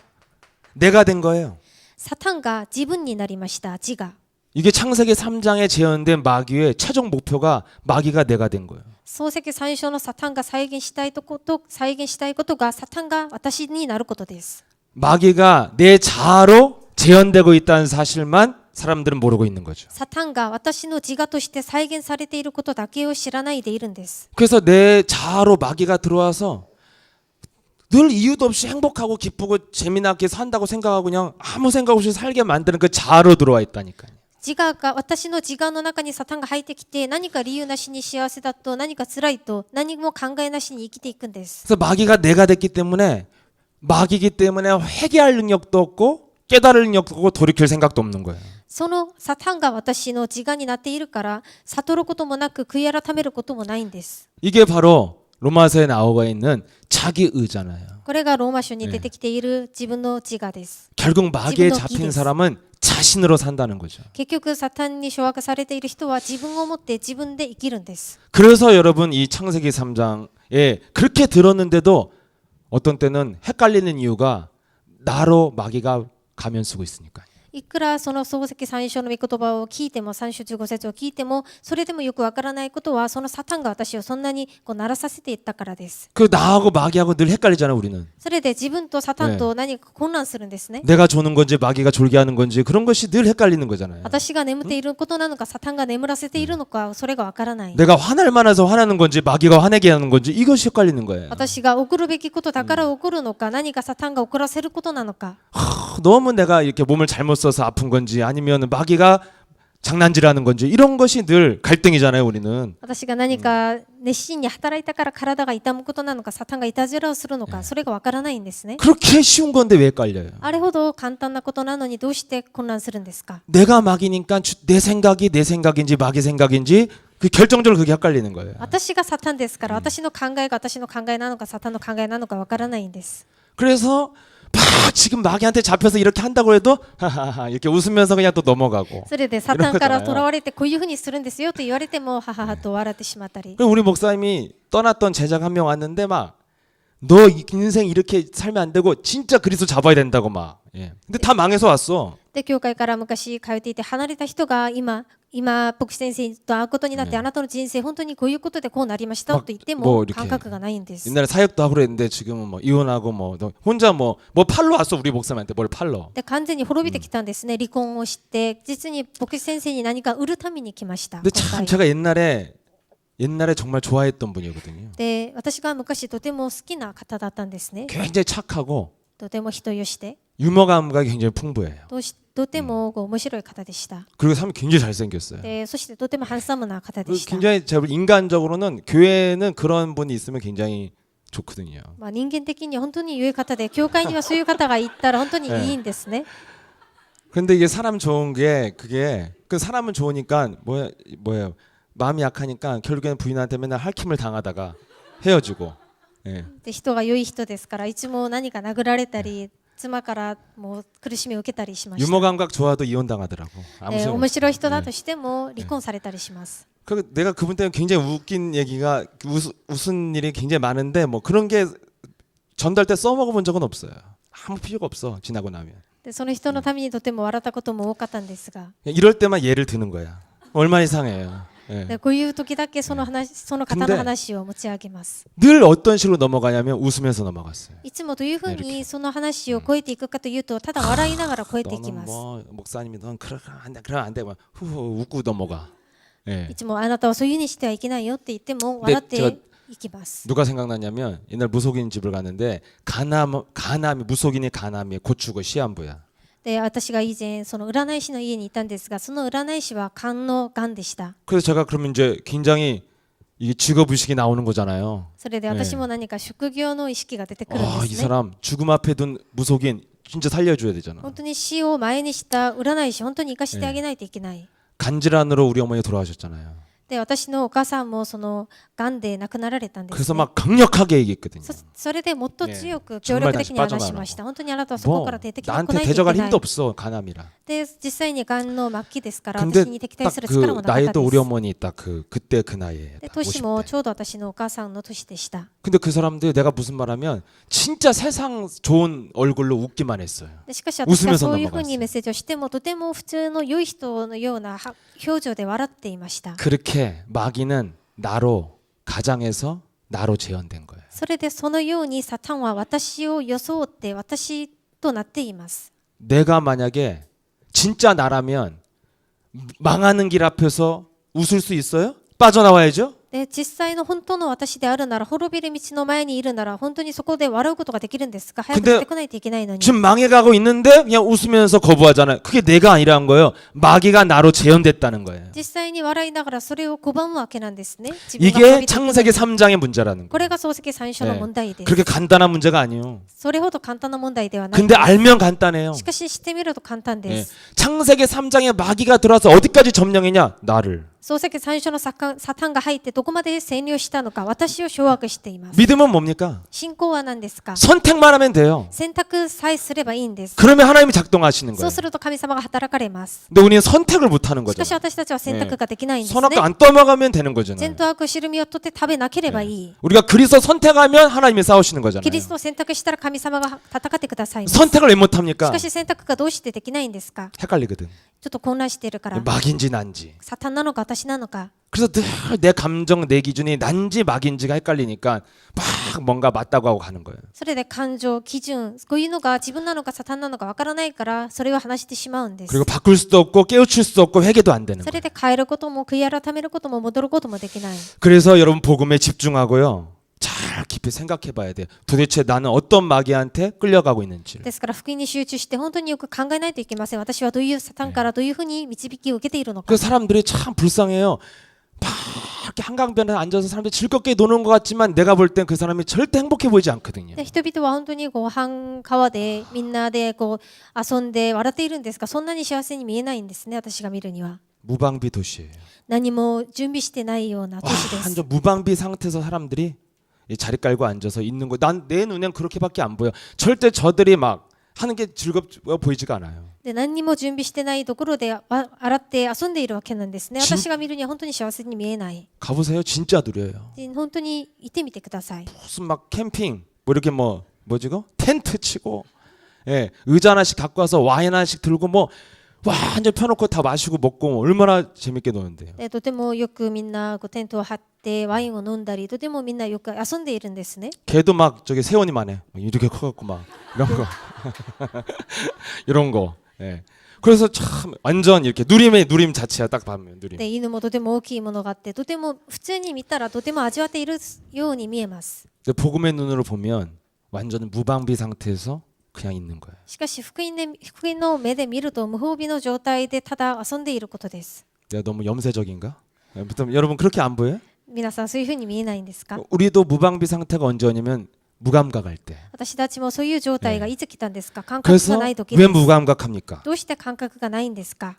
내가 된 거예요. サタンが自分になりました。自我。 이게 창세기 3장에 재현된 마귀의 최종 목표가 마귀가 내가 된 거예요. 漱石最初のサタンが再現したいことがサタンが私になることです。 마귀가 내 자아로 재현되고 있다는 사실만 사람들은 모르고 있는 거죠. サタンが私の自我として再現されていることだけを知らないでいるんです。 그래서 내 자아로 마귀가 들어와서 늘 이유도 없이 행복하고 기쁘고 재미나게 산다고 생각하고 그냥 아무 생각 없이 살게 만드는 그 자아로 들어와 있다니까요. 私の自我の中にサタンが入ってきて何か理由なしに幸せだと何か辛いと何も考えなしに生きていくんです。 그래서 마귀가 내가 됐기 때문에 마귀기 때문에 회개할 능력도 없고 깨달을 능력도 없고 돌이킬 생각도 없는 거예요. そのサタンが私の自我になっているから悟ることもなく悔い改めることもないんです。 이게 바로 로마서에 나오고 있는 자기 의잖아요. これがローマ書に出てきている自分の自我です。 결국 마귀에 지분도 잡힌 기대스. 사람은 자신으로 산다는 거죠. 結局サタンに掌握されている人は自分を持って自分で生きるんです。 그래서 여러분 이 창세기 3장에 그렇게 들었는데도 어떤 때는 헷갈리는 이유가 나로 마귀가 가면 쓰고 있으니까. いくらその漱石三章の御言葉を聞いても三章15節を聞いてもそれでもよくわからないことはそのサタンが私をそんなにこう鳴らさせていったからです。 그 나하고 마귀하고 늘 헷갈리잖아요, 우리는. それで自分とサタンと何か混乱するんですね。 내가 조는 건지 마귀가 졸게 하는 건지 그런 것이 늘 헷갈리는 거잖아요. 私が眠っていることなのかサタンが眠らせているのかそれがわからない。 내가 화날 만해서 화나는 건지 마귀가 화내게 하는 건지 이것이 헷갈리는 거예요. 私が怒るべきことだから怒るのか何かサタンが怒らせることなのか。 너무 내가 이렇게 몸을 잘못 써서 아픈 건지 아니면 마귀가 장난질하는 건지 이런 것이 늘 갈등이잖아요, 우리는. 私が何か熱心に働いたから体が痛むことなのかサタンがいたずらをするのかそれがわからないんですね。 그렇게 쉬운 건데 왜 헷갈려요? あれほど簡単なことなのにどうして混乱するんですか。 내가 마귀니까 내 생각이 내 생각인지 마귀 생각인지 그 결정적으로 그게 헷갈리는 거예요. 私がサタンですから私の考えが私の考えなのかサタンの考えなのかわからないんです。 그래서 막 지금 마귀한테 잡혀서 이렇게 한다고 해도 하하하 이렇게 웃으면서 그냥 또 넘어가고. それでサタンから囚われてこういうふうにするんですよと言われてもはははと笑ってしまったり。 우리 목사님이 떠났던 제자가 한 명 왔는데 막 너 인생 이렇게 살면 안 되고 진짜 그리스도 잡아야 된다고 막. 예. 근데 다 망해서 왔어. で教会から昔通っていて離れた人が今牧師先生と会うことになって、あなたの人生本当にこういうことでこうなりましたと言っても感覚がないんです。 옛날에 사역도 하고 그랬는데 지금은 뭐 이혼하고 뭐 혼자 뭐 팔러 왔어 우리 목사님한테 뭘 팔러. で完全に滅びてきたんですね。離婚をして実に牧師先生に何か売るために来ました。 근데 참 제가 옛날에 정말 좋아했던 분이거든요. で私が昔とても好きな方だったんですね。 굉장히 착하고 とても人よしで 유머 감각이 굉장히 풍부해요. とても面白い方でした。 그리고 사람이 굉장히 잘생겼어요. でそしてとてもハンサムな方でした。 굉장히 제가 인간적으로는 교회는 그런 분이 있으면 굉장히 좋거든요. まあ人間的に本当に良い方で教会にはそういう方がいたら本当にいいんですね。 근데 이게 사람 좋은 게 그게 그 사람은 좋으니까 뭐예요? 마음이 약하니까 결국에는 부인한테 맨날 할킴을 당하다가 헤어지고. 예. で人が良い人ですからいつも何か殴られたり妻からもう苦しみを受けたりしました。 유머 감각 좋아도 이혼 당하더라고. 아무 面 소용 白い人だとしても離婚されたりします。 그 내가 그분 때문에 굉장히 웃긴 얘기가 웃은 일이 굉장히 많은데 뭐 그런 게 전달 때 써먹어본 적은 없어요. 아무 필요가 없어 지나고 나면. でその人のためにとても笑ったことも多かったんですが、 이럴 때만 예를 드는 거야. 얼마나 이상해요. 예. でこういう時だけその方の話を持ち上げます。 늘 어떤 식으로 넘어가냐면 웃으면서 넘어갔어요. いつもどういうふうにその話を超えていくかというとただ笑いながら超えていき 너는 ます。 뭐 목사님이 넌 그러면 안 돼, 그러면 안 돼, 막 후후 웃고 넘어가. 예. いつもあなたはそういうふうにしてはいけないよって言っても笑っていきます。 누가 생각나냐면 옛날 무속인 집을 갔는데 가남이 무속인이 가남이 고추고 시한부야. で私が以前その占い師の家にいたんですがその占い師は肝のがんでした。 그래서 제가 그러면 이제 굉장히 이게 직업 의식이 나오는 거잖아요. それで私も何か職業の意識が出てくるん 아, で 이 すね。 사람 죽음 앞에 둔 무속인 진짜 살려줘야 되잖아. 本当に死を前にした占い師本当に生かしてあげないといけない。 간질환으로 우리 어머니 돌아가셨잖아요. で私のお母さんもそのがんで亡くなられたんです、 그래서 ね。 막 강력하게 얘기했거든요. それでもっと強く協力的に話しました。本当にあなたはそこ 뭐 から出てきなく 나한테 ないといけ 대적할 ない 힘도 。 없어 가남이라. で実際にがんの末期ですから私 근데 に敵対 딱 する力 그 もなかったで 나이도 우리 す。 어머니 딱 그때 그 나이에 で 딱 年も 50대. ちょうど私のお母さんの年でした。 근데 그 사람들 내가 무슨 말하면 진짜 세상 좋은 얼굴로 웃기만 했어요. でしかし私が 웃으면서 そういうふうに 넘어갔어요. メッセージをしてもとても普通の良い人のような表情で笑っていました。 그렇게 마귀는 나로 가장해서 나로 재현된 거예요. それでそのようにサタンは私を装って私となっています。 내가 만약에 진짜 나라면 망하는 길 앞에서 웃을 수 있어요? 빠져나와야죠. で実際の本当の私であるなら滅びる道の前にいるなら本当にそこで笑うことができるんですが早く出てこないといけないのに 지금 망해가고 있는데 그냥 웃으면서 거부하잖아요. 그게 내가 아니라는 거예요. 마귀가 나로 재현됐다는 거예요. 実際に笑いながらそれを拒むわけなんですね。自分が 이게 滅びていくのに 창세기 3장의 문제라는 こ 거예요. れが漱石三書の問題です。 그렇게 간단한 문제가 아니에요. それほど簡単な問題ではない。 근데 알면 간단해요. しかし知ってみると簡単で 예. す。 창세기 3장에 마귀가 들어와서 어디까지 점령했냐? 나를. 漱石最初のサタンが入ってどこまで占領したのか、私を掌握しています。 믿음은 뭡니까? 信仰は何ですか？ 선택만 하면 돼요. 選択さえすればいいんです。 그러면 하나님이 작동하시는 そ 거예요. うすると神様が働かれます。 근데 우리는 선택을 못 하는 しかし 거죠. 私たちは選択ができないんです 선악과 ね。 안 떠먹으면 되는 거잖아요. 善と悪知るみをとって食べなければいい。 우리가 그리스도 선택하면 하나님이 싸우시는 キ 거잖아요. リストを選択したら神様が戦ってくださいます。 선택을 왜 し 못합니까? かし選択がどうしてできないんですか？ 헷갈리거든. ちょっと混乱しているから。 막인지 난지. サタンなのか私なのか。 그래서 늘 내 감정, 내 기준이 난지 막인지가 헷갈리니까 막 뭔가 맞다고 하고 가는 거예요. それで感情、基準、こういうのが自分なのかサタンなのかわからないからそれを話してしまうんです。 그리고 바꿀 수도 없고 깨우칠 수도 없고 회개도 안 되는 そ 거예요. れで変えることも悔い改めることも戻ることもできない。 그래서 여러분 복음에 집중하고요. 잘 깊이 생각해 봐야 돼요. 도대체 나는 어떤 마귀한테 끌려가고 있는지. ですから福音に集中して本当によく考えないといけません。私はどういうサタンからどういうふうに導きを受けているのか。 그 사람들이 참 불쌍해요. 막 이렇게 한강변에 앉아서 사람들이 즐겁게 노는 것 같지만 내가 볼 땐 그 사람이 절대 행복해 보이지 않거든요. で人々は本当にご飯川でみんなでこう遊んで笑っているんですが、そんなに幸せに見えないんですね。私が見るには 무방비 도시예요. 何も準備してないような都市です。 완전 무방비 상태에서 사람들이 이 자리 깔고 앉아서 있는 거. 난 내 눈엔 그렇게밖에 안 보여. 절대 저들이 막 하는 게 즐겁어 보이지가 않아요. で何にも準備してないところで洗って遊んでいるわけなんですね。じ私が見るには本当に幸せに見えない。 가보세요. 진짜 누려요. で本当に行ってみてください。 무슨 막 캠핑 뭐 이렇게 뭐지 그 텐트 치고 예, 의자 하나씩 갖고 와서 와인 하나씩 들고 뭐 완전 펴놓고 다 마시고 먹고 얼마나 재밌게 노는데요. でとてもよくみんなこうテントを張ってワインを飲んだり、とてもみんなよく遊んでいるんですね。 걔도 막 저기 세원이만 해. 이렇게 커갖고 막 이런 거 이런 거. 예. 그래서 참 완전 이렇게 누림의 누림 자체야. 딱 보면 누림. で犬もとても大きいものがあって、とても普通に見たらとても味わっているように見えます。 근데 복음의 눈으로 보면 완전 무방비 상태에서 그냥 있는 거예요. しかし福音の目で見ると無防備の状態でただ遊んでいることです。 내가 너무 염세적인가? 아무튼 여러분 그렇게 안 보여요? 皆さんそういうふうに見えないんですか？ 우리도 무방비 상태가 언제 오냐면 무감각할 때. 私たちもそういう状態がいつ来たんですか？感覚が 그래서 ない時 왜 です。 무감각합니까? どうして感覚がないんですか？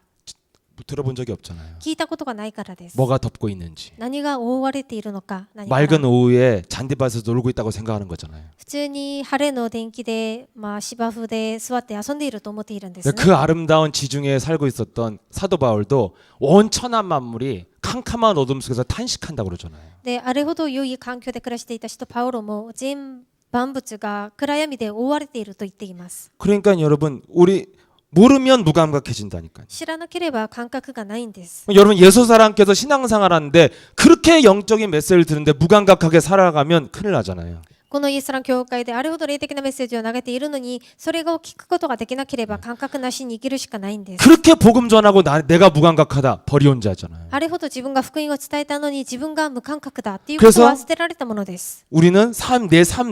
들어본 적이 없잖아요. 聞いたことがないからです。 뭐가 덮고 있는지. 何が覆われているのか、何から 맑은 오후에 잔디밭에서 놀고 있다고 생각하는 거잖아요. 普通に晴れの天気で、芝生で座って遊んでいると思っているんですね。 그 아름다운 지중해에 살고 있었던 사도 바울도 온 천한 만물이 캄캄한 어둠 속에서 탄식한다고 그러잖아요. で、あれほど良い環境で暮らしていた人パウロも全万物が暗闇で覆われていると言っています。 그러니까 여러분 우리 모르면 무감각해진다니까요. 知らなければ感覚がないんです。 여러분 예수사랑께서 신앙생활 하는데 그렇게 영적인 메시지를 듣는데 무감각하게 살아가면 큰일 나잖아요. このイエスラン教会であれほど霊的なメッセージを投げているのに、それを聞くことができなければ感覚なしに生きるしかないんです。 그렇게 복음 전하고 내가 무감각하다 버리온 자잖아요. あれほど自分が福音を伝えたのに自分が無感覚だっていうことは捨てられたものです。 우리는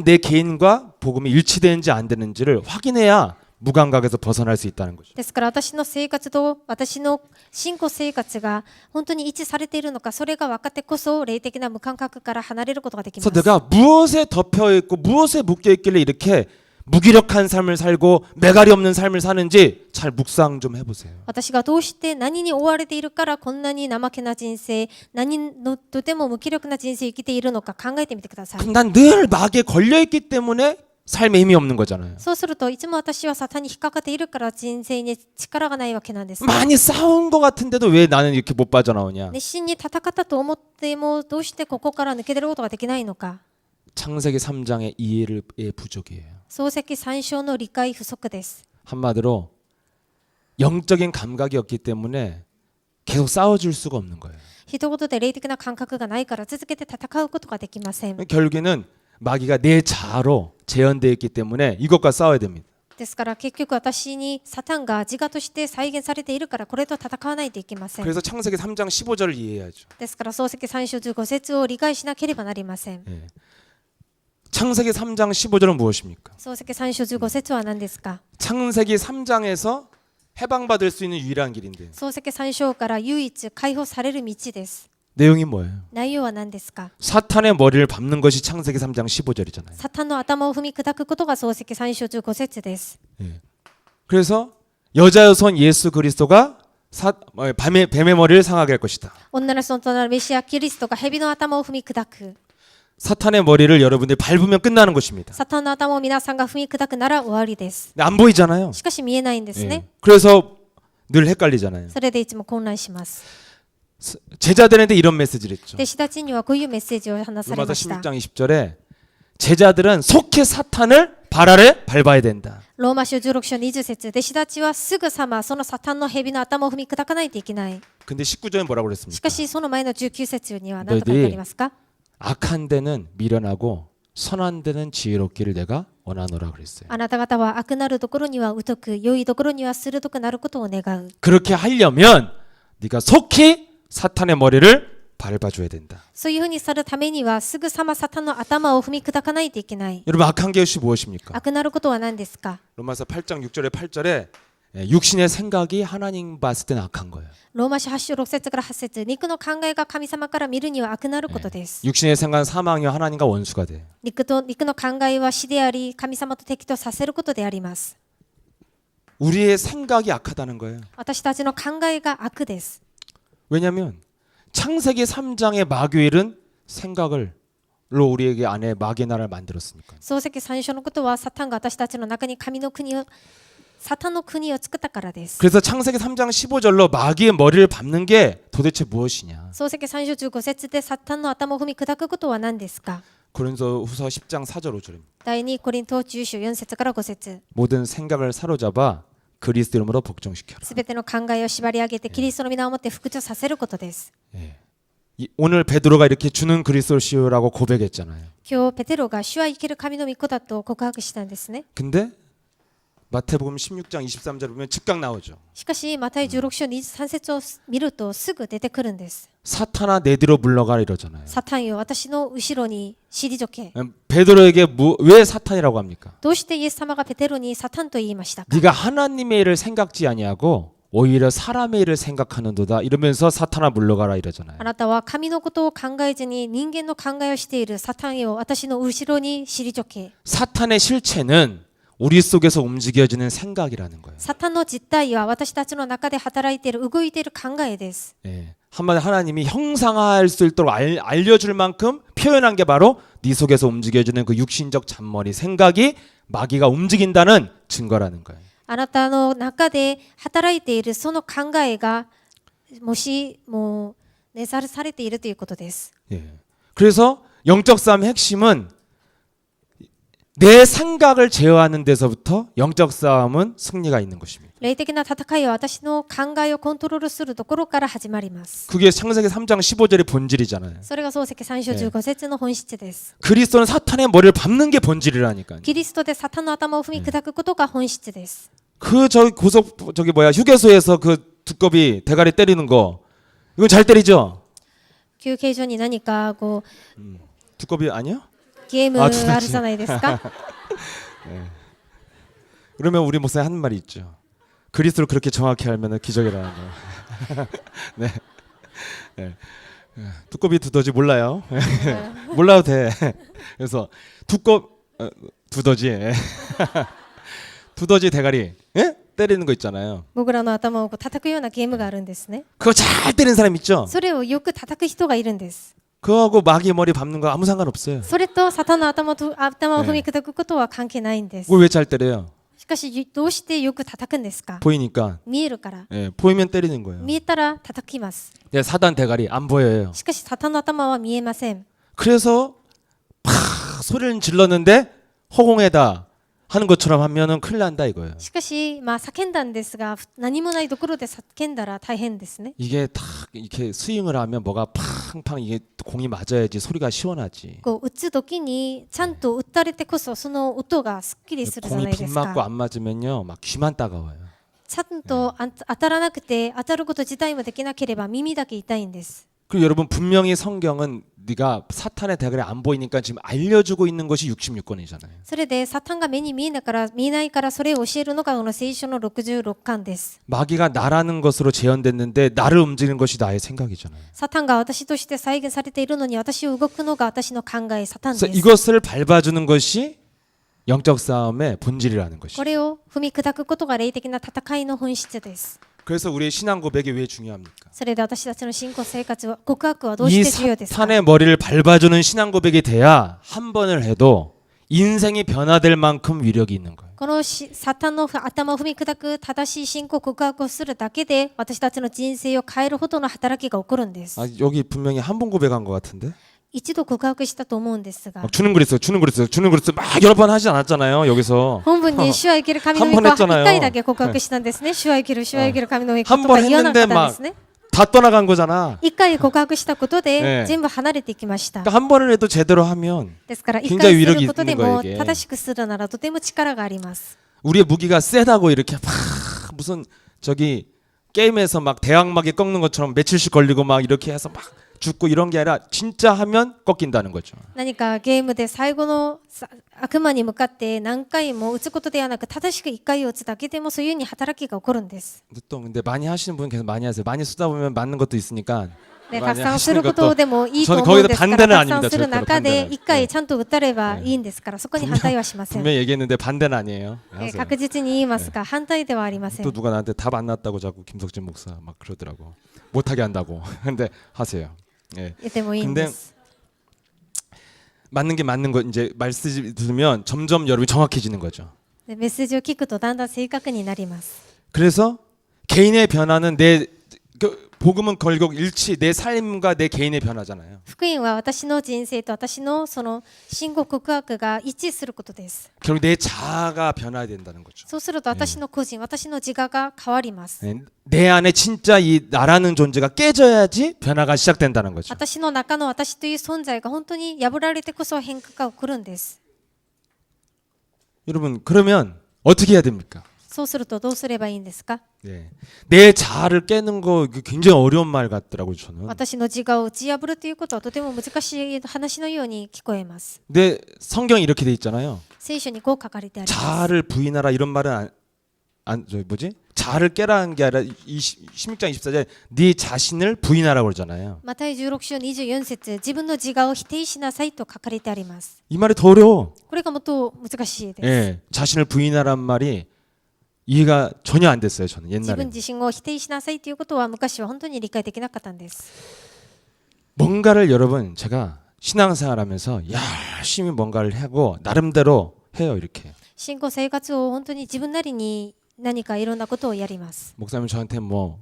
내 개인과 복음이 일치되는지 안 되는지를 확인해야 무감각에서 벗어날 수 있다는 거죠. ですから私の生活と私の信仰生活が本当に一致されているのか、それが分かってこそ霊的な無感覚から離れることができます。 그래서 내가 무엇에 덮여 있고 무엇에 묶여 있길래 이렇게 무기력한 삶을 살고 매갈이 없는 삶을 사는지 잘 묵상 좀 해보세요. 私がどうして何に追われているからこんなに怠けな人生、何のとても無気力な人生を生きているのか考えてみてください。 그럼 난 늘 막에 걸려 있기 때문에 삶에 힘이 없는 거잖아요. そうするといつも私はサタンに引っかかっているから人生に力がないわけなんです。 많이 싸운 것 같은데도 왜 나는 이렇게 못 빠져나오냐? 熱心に戦ったと思ってもどうしてここから抜け出ることができないのか。 창세기 3장의 이해의 부족이에요. 漱石3章の理解不足です。 한마디로 영적인 감각이 없기 때문에 계속 싸워줄 수가 없는 거예요. 一言で霊的な感覚がないから続けて戦うことができません。 결국에는 마귀가 내 자아로 재현되어 있기 때문에 이것과 싸워야 됩니다. ですから結局私にサタンが自我として再現されているからこれと戦わないといけません。 그래서 창세기 3장 15절을 이해해야죠. ですから漱石3章15節を理解しなければなりません。 예. 창세기 3장 15절은 무엇입니까? 漱石3章15節は何ですか？ 창세기 3장에서 해방받을 수 있는 유일한 길인데 漱石3章から唯一解放される道です。 내용이 뭐예요? 内容は何ですか？ 사탄의 머리를 밟는 것이 창세기 3장 15절이잖아요. サタンの頭を踏み砕くことが漱石3章15節です。 예. 그래서 여자여선 예수 그리스도가 뱀의 머리를 상하게 할 것이다. 女の人となるメシアキリストが蛇の頭を踏み砕く。 사탄의 머리를 여러분들이 밟으면 끝나는 것입니다. サタンの頭を皆さんが踏み砕くなら終わりです。 근데 안 보이잖아요. しかし見えないんですね。 그래서 늘 헷갈리잖아요. それでいつも混乱します。 제자들한테 이런 메시지를 했죠. 弟子たちにはこういうメッセージを話され 로마서 ました。 16장 20절에 제자들은 속히 사탄을 발 아래 밟아야 된다. ローマ書16章20節、弟子たちはすぐさまそのサタンの蛇の頭を踏み砕かないといけない。 근데 19절에 뭐라고 し 그랬습니까? かしその前の19節には何と書いてありますか？ 악한 데는 미련하고 선한 데는 지혜롭기를 내가 원하노라 그랬어요. あなた方は悪なるところには疎く、良いところには鋭くなることを願う。 그렇게 하려면 네가 속히 사탄의 머리를 밟아줘야 된다. そういうふうにするためにはすぐさまサタンの頭を踏み砕かないといけない。 여러분 악한 것이 무엇입니까? 悪なることは何ですか？ 로마서 8장 6절에 8절에 육신의 생각이 하나님 봤을 때는 악한 거예요. ローマ書8章6節から8節、肉の考えが神様から見るには悪なることです。 육신의 생각은 사망이요 하나님과 원수가 돼요. 肉の考えは死であり、神様と敵とさせることであります。 우리의 생각이 악하다는 거예요. 私たちの考えが悪です。 왜냐하면 창세기 3장의 마귀일은 생각을로 우리에게 안에 마귀의 나라를 만들었으니까. 漱石最初のことはサタンが私たちの中に神の国をサタンの国を作ったからです。 그래서 창세기 3장 15절로 마귀의 머리를 밟는 게 도대체 무엇이냐? 漱石3章15節でサタンの頭を踏み砕くことは何ですか？ 고린도후서 10장 4절 5절입니다. 第2コリント10章4節から5節、 모든 생각을 사로잡아 그리스도 이름으로 복종시켜라. すべての考えを縛り上げてキリストの皆をもって復調させることです。 오늘 베드로가 이렇게 주는 그리스도시요라고 고백했잖아요. 今日ペテロが主は生ける神の御子だと告白したんですね。 근데 마태복음 16장 23절 보면 즉각 나오죠. しかしマタイ16章23節を見るとすぐ出てくるんです。 사탄아 내 뒤로 물러가라 이러잖아요. サタンよ、私の後ろに退け。 베드로에게 왜 사탄이라고 합니까? どうしてイエス様がペテロにサタンと言いましたか？ 네가 하나님의 일을 생각지 아니하고 오히려 사람의 일을 생각하는도다 이러면서 사탄아 물러가라 이러잖아요. あなたは神のことを考えずに人間の考えをしているサタンよ、私の後ろに退け。 사탄의 실체는 우리 속에서 움직여지는 생각이라는 거예요. サタンの実態は私たちの中で働いている、動いている考えです。 예. 한마디 하나님이 형상화할 수 있도록 알려줄 만큼 표현한 게 바로 네 속에서 움직여지는 그 육신적 잔머리 생각이 마귀가 움직인다는 증거라는 거예요. あなたの中で働いているその考えがもう根ざるされているということです。 예. 그래서 영적 싸움의 핵심은 내 생각을 제어하는 데서부터 영적 싸움은 승리가 있는 것입니다. 霊的な戦いは私の考えをコントロールするところから始まります。 그게 창세기 3장 15절의 본질이잖아요. それが漱石3章15節の本質です。 그리스도는 사탄의 머리를 밟는 게 본질이라니까요. キリストでサタンの頭を踏み砕くことが本質です。 그 휴게소에서 그 두꺼비 대가리 때리는 거 이건 잘 때리죠? 休憩所に何かこう 두꺼비 아니요? ゲームあるじゃないですか。 그러면 우리 목사님 하는 말이 있죠. 그리스도를 그렇게 정확히 알면 기적이라는 거. 네. 네. 두꺼비 두더지 몰라요. 몰라도 돼. 그래서 두더지 두더지 대가리 때리는 거 있잖아요. 僕らの頭をこう叩くようなゲームがあるんですね。 그거 잘 때리는 사람 있죠? それをよく叩く人がいるんです。 그거하고 마귀 머리 밟는 거 아무 상관없어요. それとサタンの頭を踏み砕くことは関係ないんです。 그걸 왜 잘 때려요? しかしどうしてよく叩くんですか？ 보이니까. 見えるから。 예, 보이면 때리는 거예요. 見えたら叩きます。 근데 사단 대가리 안 보여요. しかしサタンの頭は見えません。 그래서 팍 소리를 질렀는데 허공에다 하는 것처럼 하면은 큰일 난다 이거예요. しかし叫んだんですが、何もないところで叫んだら大変ですね。 이게 딱 이렇게 스윙을 하면 뭐가 팡팡 이게 공이 맞아야지 소리가 시원하지. こう打つ時にちゃんと打たれてこそその音がすっきりするじゃな 공이 いで 빗 す 맞고 か。 안 맞으면요 막 귀만 따가워요. ちゃんと当たらなくて当たること自体もできなければ耳だけ痛いんです。 그리고 여러분 분명히 성경은 네가 사탄의 대가리 안 보이니까 지금 알려주고 있는 것이 66권이잖아요. それでサタンが目に見えないからそれを教えるのがこの聖書の66巻です。 마귀가 나라는 것으로 재현됐는데 나를 움직이는 것이 나의 생각이잖아요. サタンが私として再現されているのに私を動くのが私の考えサタンで 그래서 す。 이것을 밟아주는 것이 영적 싸움의 본질이라는 것이죠. これを踏み砕くことが霊的な戦いの本質です。 그래서 우리의 신앙 고백이 왜 중요합니까? それで私たちの信仰生活は告白はどう 이 して重要ですか？ 사탄의 머리를 밟아주는 신앙 고백이 돼야 한 번을 해도 인생이 변화될 만큼 위력이 있는 거예요. このサタンの頭を踏み砕く正しい信仰告白をするだけで私たちの人生を変えるほどの働きが起こるんです。 아, 여기 분명히 한 번 고백한 것 같은데? 一度告白したと思うんですが 막 주는 그리스도 막 여러 번 하지 않았잖아요. 여기서 本文に主は生きる神の御子は1回だけ告白したんですね。主は生きる神の御子とか言わなかったんですね。 다 떠나간 거잖아. 1回告白したことでね全部離れていきました。 그러니까 한 번을 해도 제대로 하면 ですから1 굉장히 回す 위력이 ることで 있는 거예요, も 이게. 正しくするならとても力があります。 우리의 무기가 세다고 이렇게 막 무슨 저기 게임에서 막 대왕막이 꺾는 것처럼 며칠씩 걸리고 막 이렇게 해서 막 죽고 이런 게 아니라 진짜 하면 꺾인다는 거죠. 何かゲームで最後の悪魔に向かって何回も打つことではなく正しく1回を打つだけでもそういうふうに働きが起こるんです。 또 근데 많이 하시는 분 계속 많이 하세요. 많이 쓰다 보면 맞는 것도 있으니까. ね、たくさんすることでもいいと思 저는 うん 거기서 ですから 반대는 たくさん 아닙니다. する 절대로 中で 반대는. 1回ちゃんと打たればいいんですからそこに反対はしません。 분명히 얘기했는데 반대는 아니에요. ね 하세요. 確実に言いますが反対ではありません。 또 누가 나한테 답 안 났다고 자꾸 김석진 목사 막 그러더라고. 못하게 한다고. 근데 하세요. 예. 言ってもいいんです。 맞는 게 맞는 거 이제 말씀 들으면 점점 여러분이 정확해지는 거죠. でメッセージを聞くとだんだん正確になります。 그래서 개인의 변화는 그 복음은 결국 일치 내 삶과 내 개인의 변화잖아요. 福音は私の人生と私のその信仰告白が一致することです。 결국 내 자아가 변화해야 된다는 거죠. そうすると私の個人、私の自我が変わります。 네, 내 안에 진짜 이 나라는 존재가 깨져야지 변화가 시작된다는 거죠. 私の中の私という存在が本当に破られてこそ変化が起こるんです。 여러분 그러면 어떻게 해야 됩니까? そうするとどうすればいいんですか？ 네. 내 자아를 깨는 거 이게 굉장히 어려운 말 같더라고요 저는. 私の自我を打ち破るということはとても難しい話のように聞こえます。 근데 성경이 이렇게 돼 있잖아요. 聖書にこう書かれてあります。 자아를 부인하라 이런 말은 저 뭐지? 자아를 깨라는 게 아니라 16장 24절에 네 자신을 부인하라고 그러잖아요. マタイ16章24節自分の自我を否定しなさいと書かれてあります。 이 말이 더 어려워. これがもっと難しいです。 예, 자신을 부인하란 말이 이해가 전혀 안 됐어요 저는 自 옛날에. 分自身を否定しなさいということは昔は本当に理解できなかったんです。 뭔가를 여러분 제가 신앙생활하면서 열심히 뭔가를 하고 나름대로 해요 이렇게. 信仰生活を本当に自分なりに何かいろんなことをやります。 목사님 저한테 뭐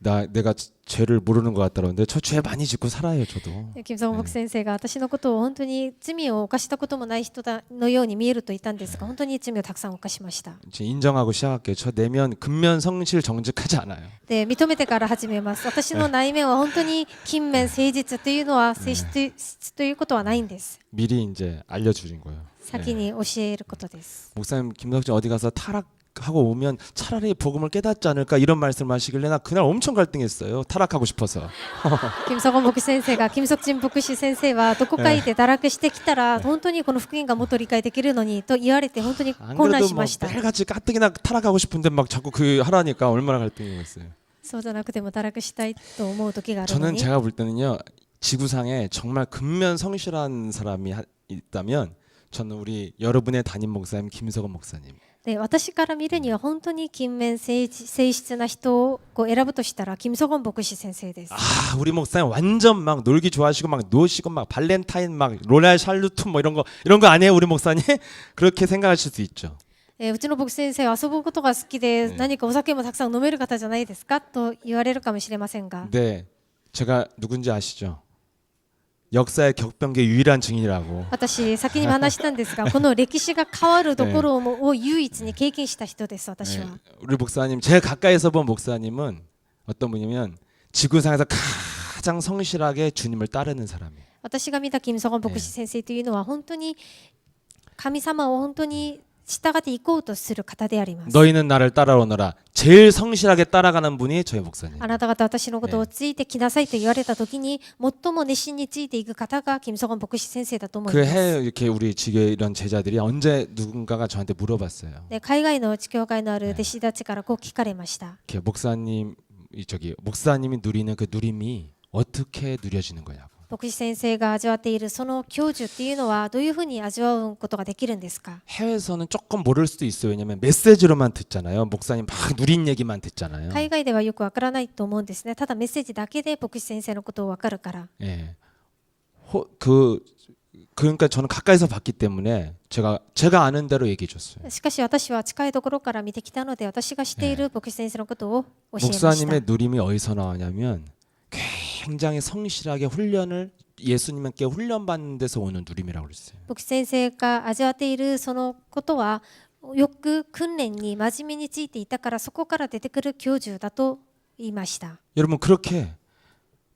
내가 죄를 모르는 것 같다는데 저 죄 많이 짓고 살아요 저도. 金正木先生が私のことを本当に罪を犯したこともない人のように見えると言ったんですが本当に罪をたくさん犯しました。 인정하고 시작할게요. 저 내면 근면 성실 정직하지 않아요. で認めてから始めます。私の内面は本当に勤勉誠実というのは性質ということはないんです。 미리 이제 알려주신 거예요. 先に教えることです。 목사님 김덕진 어디 가서 타락하고 오면 차라리 복음을 깨닫지 않을까 이런 말씀을 하시길래 나 그날 엄청 갈등했어요. 타락하고 싶어서. 金正木先生が金正牧師先生はどこかいて堕落してきたら本当にこの福音がもっと理解できるのにと言われて本当に 안 混乱 그래도 し 뭐 ました。 매일같이 가뜩이나 타락하고 싶은데 막 자꾸 그 하라니까 얼마나 갈등이었어요. そうじゃなくても堕落したいと思う時があるの 저는 に 제가 볼 때는요 지구상에 정말 근면 성실한 사람이 있다면 저는 우리 여러분의 담임 목사님 김석원 목사님. で私から見るには本当に勤勉誠実な人をこう選ぶとしたら金正恩牧師先生です。 아 우리 목사님 완전 막 놀기 좋아하시고 막 노시고 막 발렌타인 막 로얄 샬루트 뭐 이런 거 아니에요 우리 목사님? 그렇게 생각하실 수 있죠. うちの牧師先生は遊ぶことが好きで何かお酒もたくさん飲める方じゃないですかと言われるかもしれませんが 네, 제가 누군지 아시죠? 역사의 격변기의 유일한 증인이라고. 私先にも話したんですがこの歴史が変わるところを唯一に経験した人です私は。 우리 목사님 제가 가까이서 본 목사님은 어떤 분이면 지구상에서 가장 성실하게 주님을 따르는 사람이에요. 私が見た金正恩牧師先生というのは本当に神様を本当に従っていこうとする方であります。 너희는 나를 따라오너라. 제일 성실하게 따라가는 분이 저희 목사님. あなた方私のことをついてきなさいと言われた時に最も熱心についていく方が金正恩牧師先生だと思い 그 ます。 해 이렇게 우리 지교회 이런 제자들이 언제 누군가가 저한테 물어봤어요. で海外の教会のある弟子たちからこう聞かれました。 이렇게 목사님이 누리는 그 누림이 어떻게 누려지는 거냐고. 牧師先生が味わっているその享受っていうのはどういうふうに味わうことができるんですか？ 해외에서는 조금 모를 수도 있어요. 왜냐면 메시지로만 듣잖아요. 목사님 막 누린 얘기만 듣잖아요. 海外ではよくわからないと思うんですね。ただメッセージだけで牧師先生のことをわかるから。 예. 그러니까 저는 가까이서 봤기 때문에 제가 아는 대로 얘기해 줬어요. しかし私は近いところから見てきたので、私が知っている牧師先生のことを教えました。 목사님의 누림이 어디서 나오냐면 굉장히 성실하게 훈련을 예수님께 훈련받는 데서 오는 누림이라고 그랬어요. 牧師先生が味わっているそのことはよく訓練に真面目についていたから、そこから出てくる享受だと言いました。 여러분 그렇게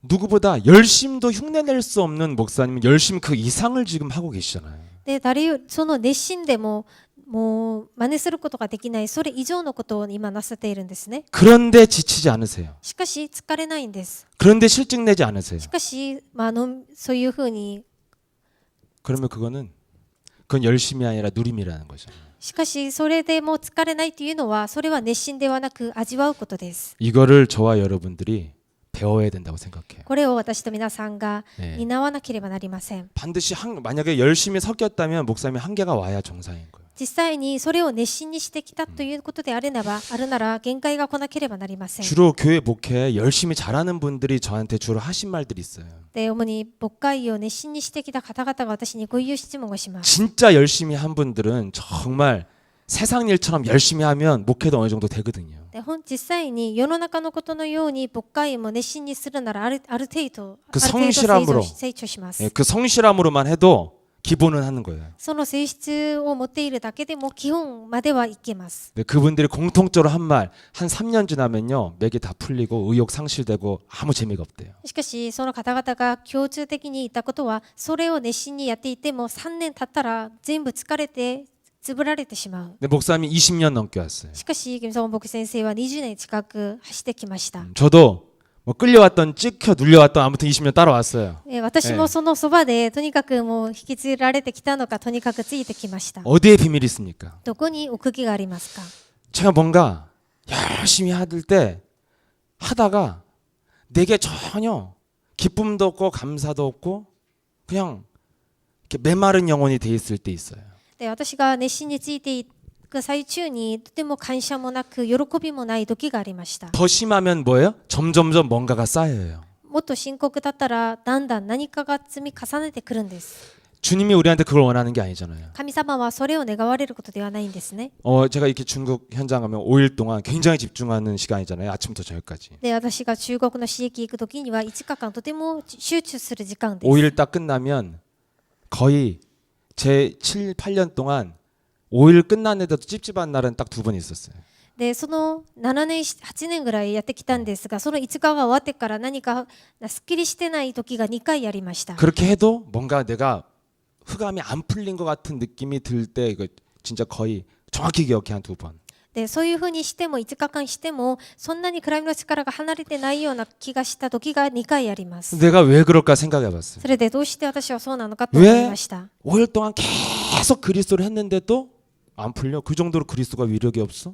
누구보다 열심도 흉내낼 수 없는 목사님은 열심 그 이상을 지금 하고 계시잖아요. で、誰よその熱心でももう真似することができない、それ以上のことを今なさっているんですね。 그런데 지치지 않으세요. しかし疲れないんです。 그런데 실증 내지 않으세요. しかし、そういうふうに 그러면 그건 열심이 아니라 누림이라는 거죠. しかしそれでもう疲れないというのは、それは熱心ではなく味わうことです。 이거를 저와 여러분들이 배워야 된다고 생각해요. これを私と皆さんが 네. 担わなければなりません。 반드시 만약에 열심히 섞였다면 목사님이 한계가 와야 정상인 거예요. 実際にそれを熱心にしてきたということであるなら限界が来なければなりません。 주로 교회 목회 열심히 잘하는 분들이 저한테 주로 하신 말들이 있어요. で、主に牧会を熱心にしてきた方々が私にこういう質問をします。 진짜 열심히 한 분들은 정말 세상 일처럼 열심히 하면 목회도 어느 정도 되거든요. で、実際に世の中のことのように牧会も熱心にするならある程度 그 성실함으로 成長します。 예, 그 성실함으로만 해도 기본은 하는 거예요. その性質を持っているだけでも基本まではいけます。 근데 그분들이 공통적으로 한 말, 한 3년 지나면요, 맥이 다 풀리고 의욕 상실되고 아무 재미가 없대요. しかしその方々が共通的に言ったことは、それを熱心にやっていても3年経ったら全部疲れてつぶられてしまう。 근데 목사님이 20년 넘게 왔어요. しかし김성원牧師先生は20年近く走ってきました。 저도 뭐 끌려왔던 찍혀 눌려왔던 아무튼 20년 따라왔어요. 私もそのそばでとにかくもう引きずられてきたのか、とにかくついてきました。 어디에 비밀이 있습니까? どこに奥義がありますか？ 제가 뭔가 열심히 하다가 내게 전혀 기쁨도 없고 감사도 없고 그냥 이렇게 메마른 영혼이 돼 있을 때 있어요. で、私が熱心についていく最中にとても感謝もなく喜びもない時がありました。 더 심하면 뭐예요? 점점점 뭔가가 쌓여요. もっと深刻だったらだんだん何かが積み重ねてくるんです。 주님이 우리한테 그걸 원하는 게 아니잖아요. 神様はそれを願われることではないんですね。 제가 이렇게 중국 현장 가면 5일 동안 굉장히 집중하는 시간이잖아요. 아침부터 저녁까지. で、私が中国の刺激行く時には5日間とても集中する時間です。 5일 딱 끝나면 거의 제 7, 8년 동안 5일 끝났는데도 찝찝한 날은 딱 2번 있었어요. で、その7年8年ぐらいやってきたんですが、その5日が終わってから何かすっきりしてない時が2回ありました。 그렇게 해도 뭔가 내가 흑암이 안 풀린 것 같은 느낌이 들 때 이거 진짜 거의 정확히 기억해 한 2번. で、そういうふうにしても5日間してもそんなに暗闇の力が離れてないような気がした時が2回あります。 내가 왜 그럴까 생각해 봤어요. それでどうして私はそうなのかと思いました。 5일 동안 계속 그리스도를 했는데도 안 풀려? 그 정도로 그리스도가 위력이 없어?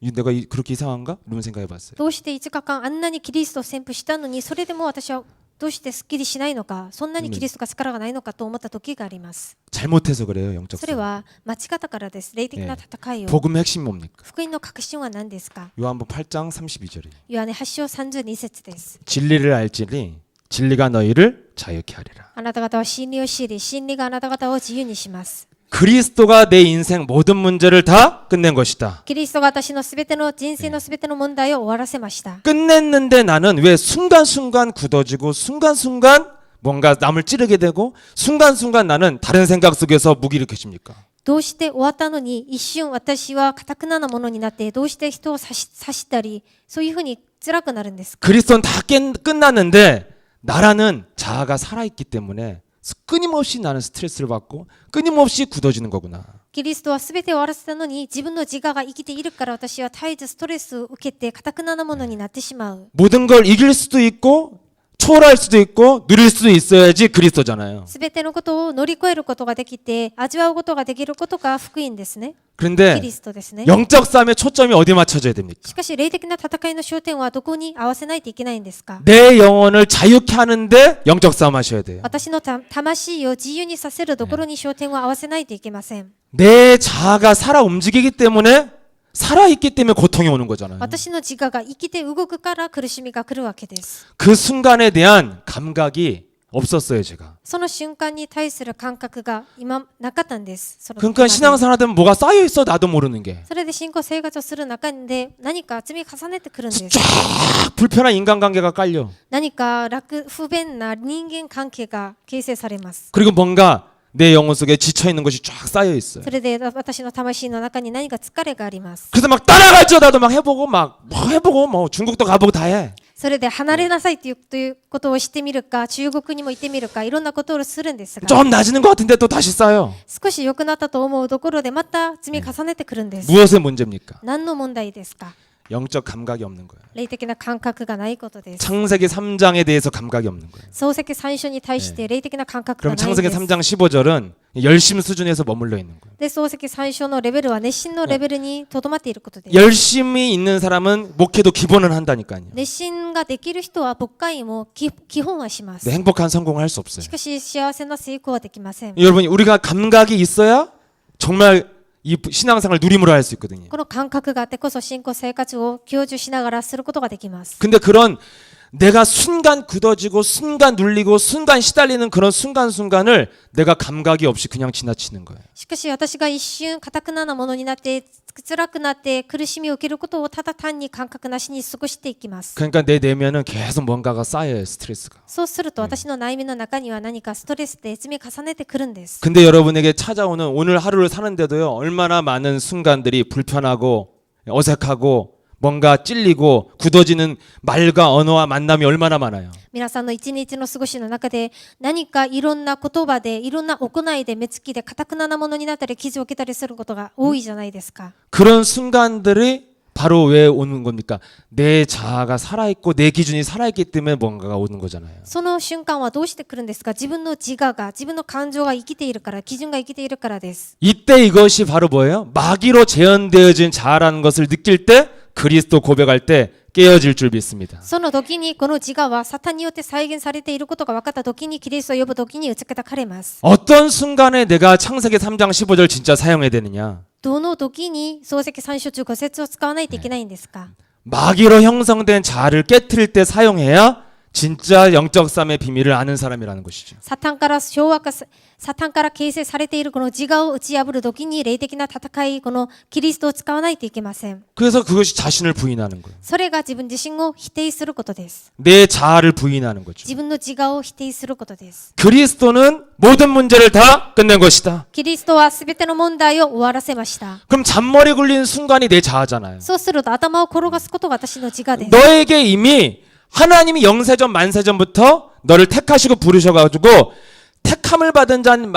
내가 그렇게 이상한가? 이런 생각해 봤어요. どうして5日間あんなにキリストを宣布したのに、それでも私はどうしてすっきりしないのか、そんなにキリストが力がないのかと思った時があります。 잘못해서 그래요, 영적. それは間違ったからです。霊的な戦いを。 복음의 핵심이 뭡니까? 福音の核心は何ですか？ 요한복음 8장 32절이에요. ヨハネ8章32節です。 진리를 알지니 진리가 너희를 자유케 하리라. あなた方は真理を知り、真理があなた方を自由にします。 그리스도가 내 인생 모든 문제를 다 끝낸 것이다. キリストが私のすべての人生のすべての問題を終わらせました。 끝냈는데 나는 왜 순간순간 굳어지고 순간순간 뭔가 남을 찌르게 되고 순간순간 나는 다른 생각 속에서 무기를 켜십니까? どうして終わったのに一瞬私は堅くななものになって、どうして人を刺したり、そういうふうに辛くなるんですか？ 그리스도는 다 끝났는데 나라는 자아가 살아있기 때문에 끊임없이 나는 스트레스를 받고 끊임없이 굳어지는 거구나. キリストはすべてを終わらせたのに、自分の自我が生きているから私は絶えずストレスを受けて堅くななものになってしまう。 모든 걸 이길 수도 있고 초월할 수도 있고 누릴 수도 있어야지 그리스도잖아요. すべてのことを乗り越えることができて味わうことができることが福音ですね。キ 그런데 リストですね。 영적 싸움의 초점이 어디 맞춰져야 됩니까? しかし霊的な戦いの焦点はどこに合わせないといけないんですか？ 내 영혼을 자유케 하는데 영적 싸움 하셔야 돼요. 私の魂を自由にさせるところに焦点を合わせないといけません。 내 자아가 살아 움직이기 때문에 살아있기 때문에 고통이 오는 거잖아요. 私の自我が生きて動くから苦しみが来るわけです。 그 순간에 대한 감각이 없었어요, 제가. その瞬間に対する感覚が今なかったんです。その時 그러니까 まで 신앙생활 하면 뭐가 쌓여 있어 나도 모르는 게. それで信仰生活をする中で何か積み重ねてくるんです。 쫙 불편한 인간관계가 깔려. 何か不便な人間関係が形成されます。 그리고 뭔가 내 영혼 속에 지쳐 있는 것이 쫙 쌓여 있어요. それで私の魂の中に何か疲れがあります。 그래서 막 따라가죠. 나도 막 해보고 막 뭐 해보고 뭐 중국도 가보고 다 해. それで離れなさいということをしてみるか、中国にも行ってみるか、いろんなことをするんですが、 좀 나아지는 것 같은데 또 다시 쌓여. 少し良くなったと思うところでまた積み重ねてくるんです。 무엇의 문제입니까? 何の問題ですか？ 영적 감각이 없는 거예요. 霊的な感覚がないことです。 창세기 3장에 대해서 감각이 없는 거예요. 創世記最初に対して霊的な感覚 그럼 がないん 창세기 です。 3장 15절은 열심 수준에서 머물러 있는 거예요. で、創世記最初のレベルは熱心のレベルにとどまっていることです。 열심히 있는 사람은 목회도 기본은 한다니까요. 熱心ができる人は牧会も基本はします。 네, 행복한 성공을 할 수 없어요. しかし幸せな成功はできません。 여러분 우리가 감각이 있어야 정말 이 신앙생활 누림으로 할 수 있거든요. この感覚があってこそ信仰生活を享受しながらすることができます。 근데 그런 내가 순간 굳어지고 순간 눌리고 순간 시달리는 그런 순간순간을 내가 감각이 없이 그냥 지나치는 거예요. しかし私が一瞬堅くななものになって辛くなって苦しみを受けることをただ単に感覚なしに過ごしていきます。 그러니까 내 내면은 계속 뭔가가 쌓여요. 스트레스가. そうすると私の内面の中には何かストレスで積み重ねてくるんです。 근데 여러분에게 찾아오는 오늘 하루를 사는데도요. 얼마나 많은 순간들이 불편하고 어색하고 뭔가 찔리고 굳어지는 말과 언어와 만남이 얼마나 많아요. 皆さんの一日の過ごしの中で何かいろんな言葉でいろんな行いで目つきで堅くななものになったり傷を受けたりすることが多いじゃないですか。 그런 순간들이 바로 왜 오는 겁니까? 내 자아가 살아있고 내 기준이 살아있기 때문에 뭔가가 오는 거잖아요. その瞬間はどうしてくるんですか？自分の自我が自分の感情が生きているから基準が生きているからです。 이때 이것이 바로 뭐예요? 마귀로 재현되어진 자아라는 것을 느낄 때 그리스도 고백할 때 깨어질 줄 믿습니다. その時にこの自我はサタンによって再現されていることが分かった時にキリストを呼ぶ時に打ち砕かれます。 어떤 순간에 내가 창세기 3장 15절 진짜 사용해야 되느냐? どの時に創世記3章15節を使わないといけないんですか？ 마귀로 형성된 자아를 깨트릴 때 사용해야 진짜 영적 싸움의 비밀을 아는 사람이라는 것이죠. サタンから形成されているこの自我を打ち破る時に霊的な戦い、このキリストを使わないといけません。 그래서 그것이 자신을 부인하는 거예요. それが自分自身を否定することです。 내 자아를 부인하는 거죠. 自分の自我を否定することです。 그리스도는 모든 문제를 다 끝낸 것이다. キリストはすべての問題を終わらせました。 그럼 잔머리 굴린 순간이 내 자아잖아요. そうすると頭を転がすことが私の自我です。 너에게 이미 하나님이 영세전 만세전부터 너를 택하시고 부르셔가지고 택함을 받은 자는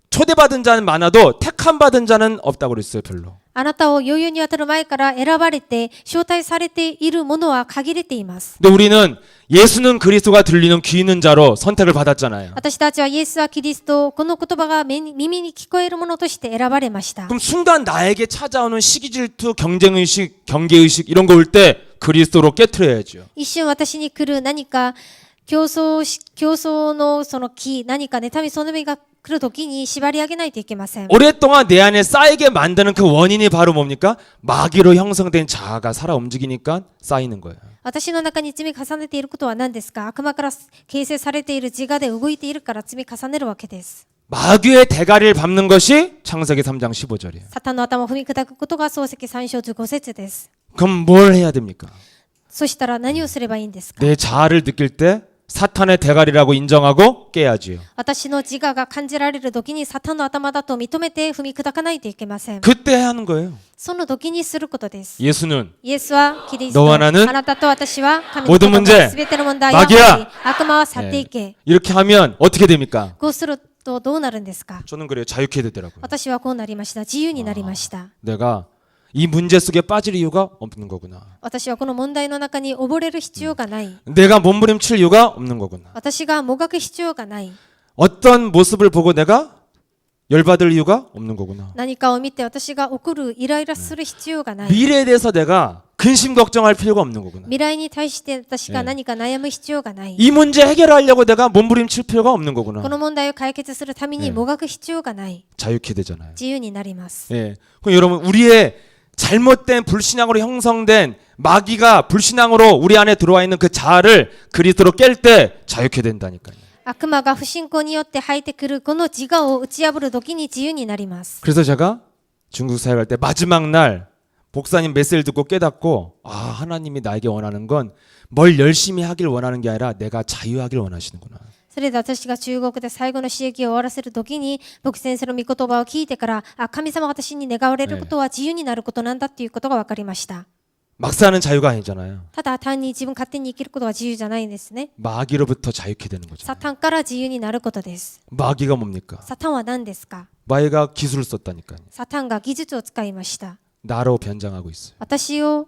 초대받은 자는 많아도 택함 받은 자는 없다고 그랬어요. 별로. あなたを余裕に当たる前から選ばれて招待されているものは限れています。 근데 우리는 예수는 그리스도가 들리는 귀 있는 자로 선택을 받았잖아요. 私たちはイエスはキリスト、この言葉が耳に聞こえるものとして選ばれました。 그럼 순간 나에게 찾아오는 시기질투, 경쟁의식, 경계의식 이런 거 올 때 그리스도로 깨트려야죠. 一瞬私に来る何か競争のその気、何か妬みそのみが来るときに縛り上げないといけません。 오랫동안 내 안에 쌓이게 만드는 그 원인이 바로 뭡니까? 마귀로 형성된 자아가 살아 움직이니까 쌓이는 거예요. 私の中に積み重ねていることは何ですか？悪魔から形成されている自我で動いているから積み重ねるわけです。 마귀의 대가리를 밟는 것이 창세기 3장 15절이에요. サタンの頭を踏み砕くことが創世記3章15節です。 그럼 뭘 해야 됩니까? そしたら何をすればいいんですか？ 내 자아를 느낄 때 사탄의 대가리라고 인정하고 깨야지요. 私の自我が感じられる時にサタンの頭だと認めて踏み砕かないといけません。 그때 하는 거예요. その時にすることです。 예수는 イエスはキリスト、 너와 나는 あなたと私は神の 모든 言 문제 葉、すべての問題を 마귀야 悪魔は去っていけ。 이렇게 하면 어떻게 됩니까? こうするとどうなるんですか？ 저는 그래요. 자유케 되더라고요. 私はこうなりました。自由になりました。 내가 이 문제 속에 빠질 이유가 없는 거구나. 私はこの問題の中に溺れる必要がない。 내가 몸부림칠 이유가 없는 거구나. 私がもがく必要がない。 어떤 모습을 보고 내가 열받을 이유가 없는 거구나. 何かを見て私が怒る、イライラする必要がない。 미래에 대해서 내가 근심 걱정할 필요가 없는 거구나. 未来に対して私が何か悩む必要がない。 이 문제 해결하려고 내가 몸부림칠 필요가 없는 こ 거구나. の問題を解決するためにもがく必要がない。 자유케 되잖아요. 自由になります。 예. 그럼 여러분 우리의 잘못된 불신앙으로 형성된 마귀가 불신앙으로 우리 안에 들어와 있는 그 자아를 그리스도로 깰 때 자유케 된다니까요. 悪魔が不信仰によって入ってくるこの自我を打ち破る時に自由になります。 그래서 제가 중국 사회 갈 때 마지막 날 목사님 메시지를 듣고 깨닫고 아 하나님이 나에게 원하는 건 뭘 열심히 하길 원하는 게 아니라 내가 자유하길 원하시는구나. それで私が中国で最後の刺激を終わらせる時に牧先生の御言葉を聞いてから神様が私に願われることは自由になることなんだっていうことが分かりました。 막 사는 자유가 아니잖아요. ただ単に自分勝手に生きることは自由じゃないんですね。 마귀로부터 자유케 되는 거죠. サタンから自由になることです。 마귀가 뭡니까? サタンは何ですか？ 마귀가 기술을 썼다니까요. サタンが技術を使いました。 나로 변장하고 있어요.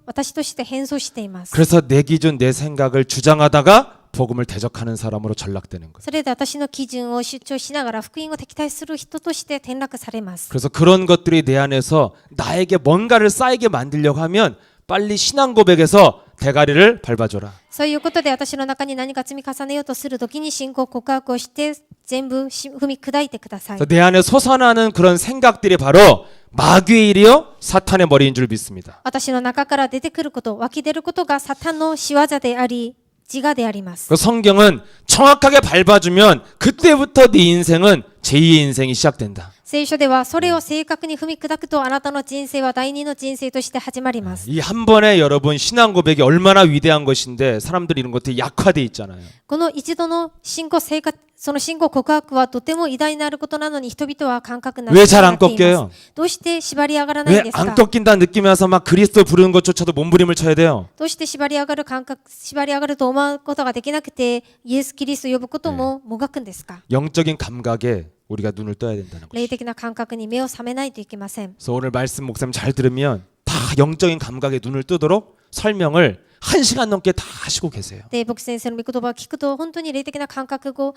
私として変装しています。 그래서 내 기준 내 생각을 주장하다가 복음을 대적하는 사람으로 전락되는 거예요. それで私の基準を主張しながら福音を敵対する人として転落されます。 그래서 그런 것들이 내 안에서 나에게 뭔가를 쌓이게 만들려고 하면 빨리 신앙 고백에서 대가리를 밟아줘라. そういうことで私の中に何か積み重ねようとするときに信仰告白をして全部踏み砕いてください。 그래서 내 안에 솟아나는 그런 생각들이 바로 마귀의 일이요 사탄의 머리인 줄 믿습니다. 私の中から出てくること、湧き出ることがサタンの仕業であり、自我であります。 그 성경은 정확하게 밟아주면 그때부터 네 인생은 제2의 인생이 시작된다. 聖書ではそれを正確に踏み砕くとあなたの人生は第二の人生として始まります。 이 한 번에 여러분 신앙 고백이 얼마나 위대한 것인데 사람들이 이런 것들이 약화돼 있잖아요. この一度の信仰生活、その信仰告白はとても偉大なることなのに人々は感覚な 왜 잘 안 ってい 꺾여요? ます。どうして縛り上がらないん 왜 です 안 か？ 꺾인다 느끼면서 막 그리스도 부르는 것조차도 몸부림을 쳐야 돼요. どうして縛り上がる感覚、縛り上がると思うことができなくてイエス・キリストを呼ぶことももがくんですか？ 영적인 감각에 우리가 눈을 떠야 된다는 거죠. 霊的な感覚に目を覚めないといけません。 그래서 오늘 말씀 목사님 잘 들으면 다 영적인 감각에 눈을 뜨도록 설명을 1시간 넘게 다 하시고 계세요. で、牧師先生の御言葉を聞くと本当に霊的な感覚を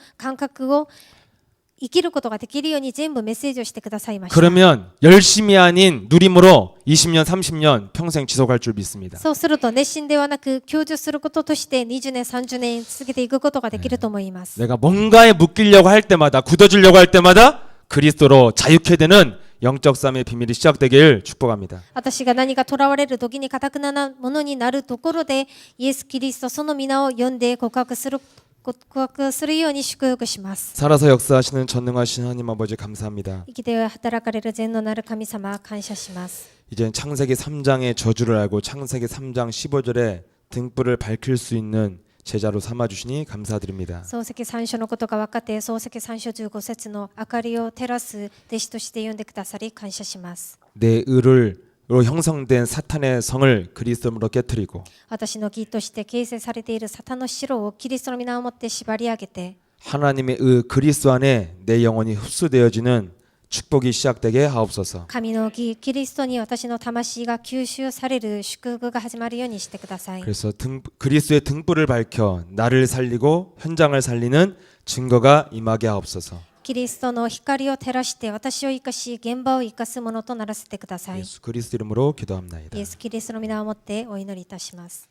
生きることができるように全部メッセージをしてくださいました。 그러면 열심이 아닌 누림으로 20년, 30년 평생 지속할 줄 믿습니다. そうすると熱心ではなく享受することとして20年、30年続けていくことができると思います。 내가 뭔가에 묶이려고 할 때마다 굳어주려고 할 때마다 그리스도로 자유케 되는 영적 삶의 비밀이 시작되길 축복합니다. 私が何か囚われる時に堅くなものになるところでイエス・キリストその皆を呼んで告白するように祝福します。 살아서 역사하시는 전능하신 하나님 아버지 감사합니다. 生きて働かれる全能なる神様感謝します。 이제 창세기 3장의 저주를 알고 창세기 3장 15절에 등불을 밝힐 수 있는 제자로 삼아주시니 감사드립니다. 漱石三書のことが分かって漱石三書15節の明かりを照らす弟子として呼んでくださり感謝します。 내 의로 형성된 사탄의 성을 그리스도로 깨뜨리고 私の義として形成されているサタンの城をキリストの皆をもって縛り上げて 하나님의 의 그리스도 안에 내 영혼이 흡수되어지는 축복이 시작되게 하옵소서. 神の義キリストに私の魂が吸収される祝福が始まるようにしてください。 그래서 그리스도의 등불을 밝혀 나를 살리고 현장을 살리는 증거가 임하게 하옵소서. キリストの光を照らして私を生かし現場を生かすものとならせてください。 예수 그리스도 이름으로 기도합나이다. イエス・キリストの皆をもってお祈りいたします。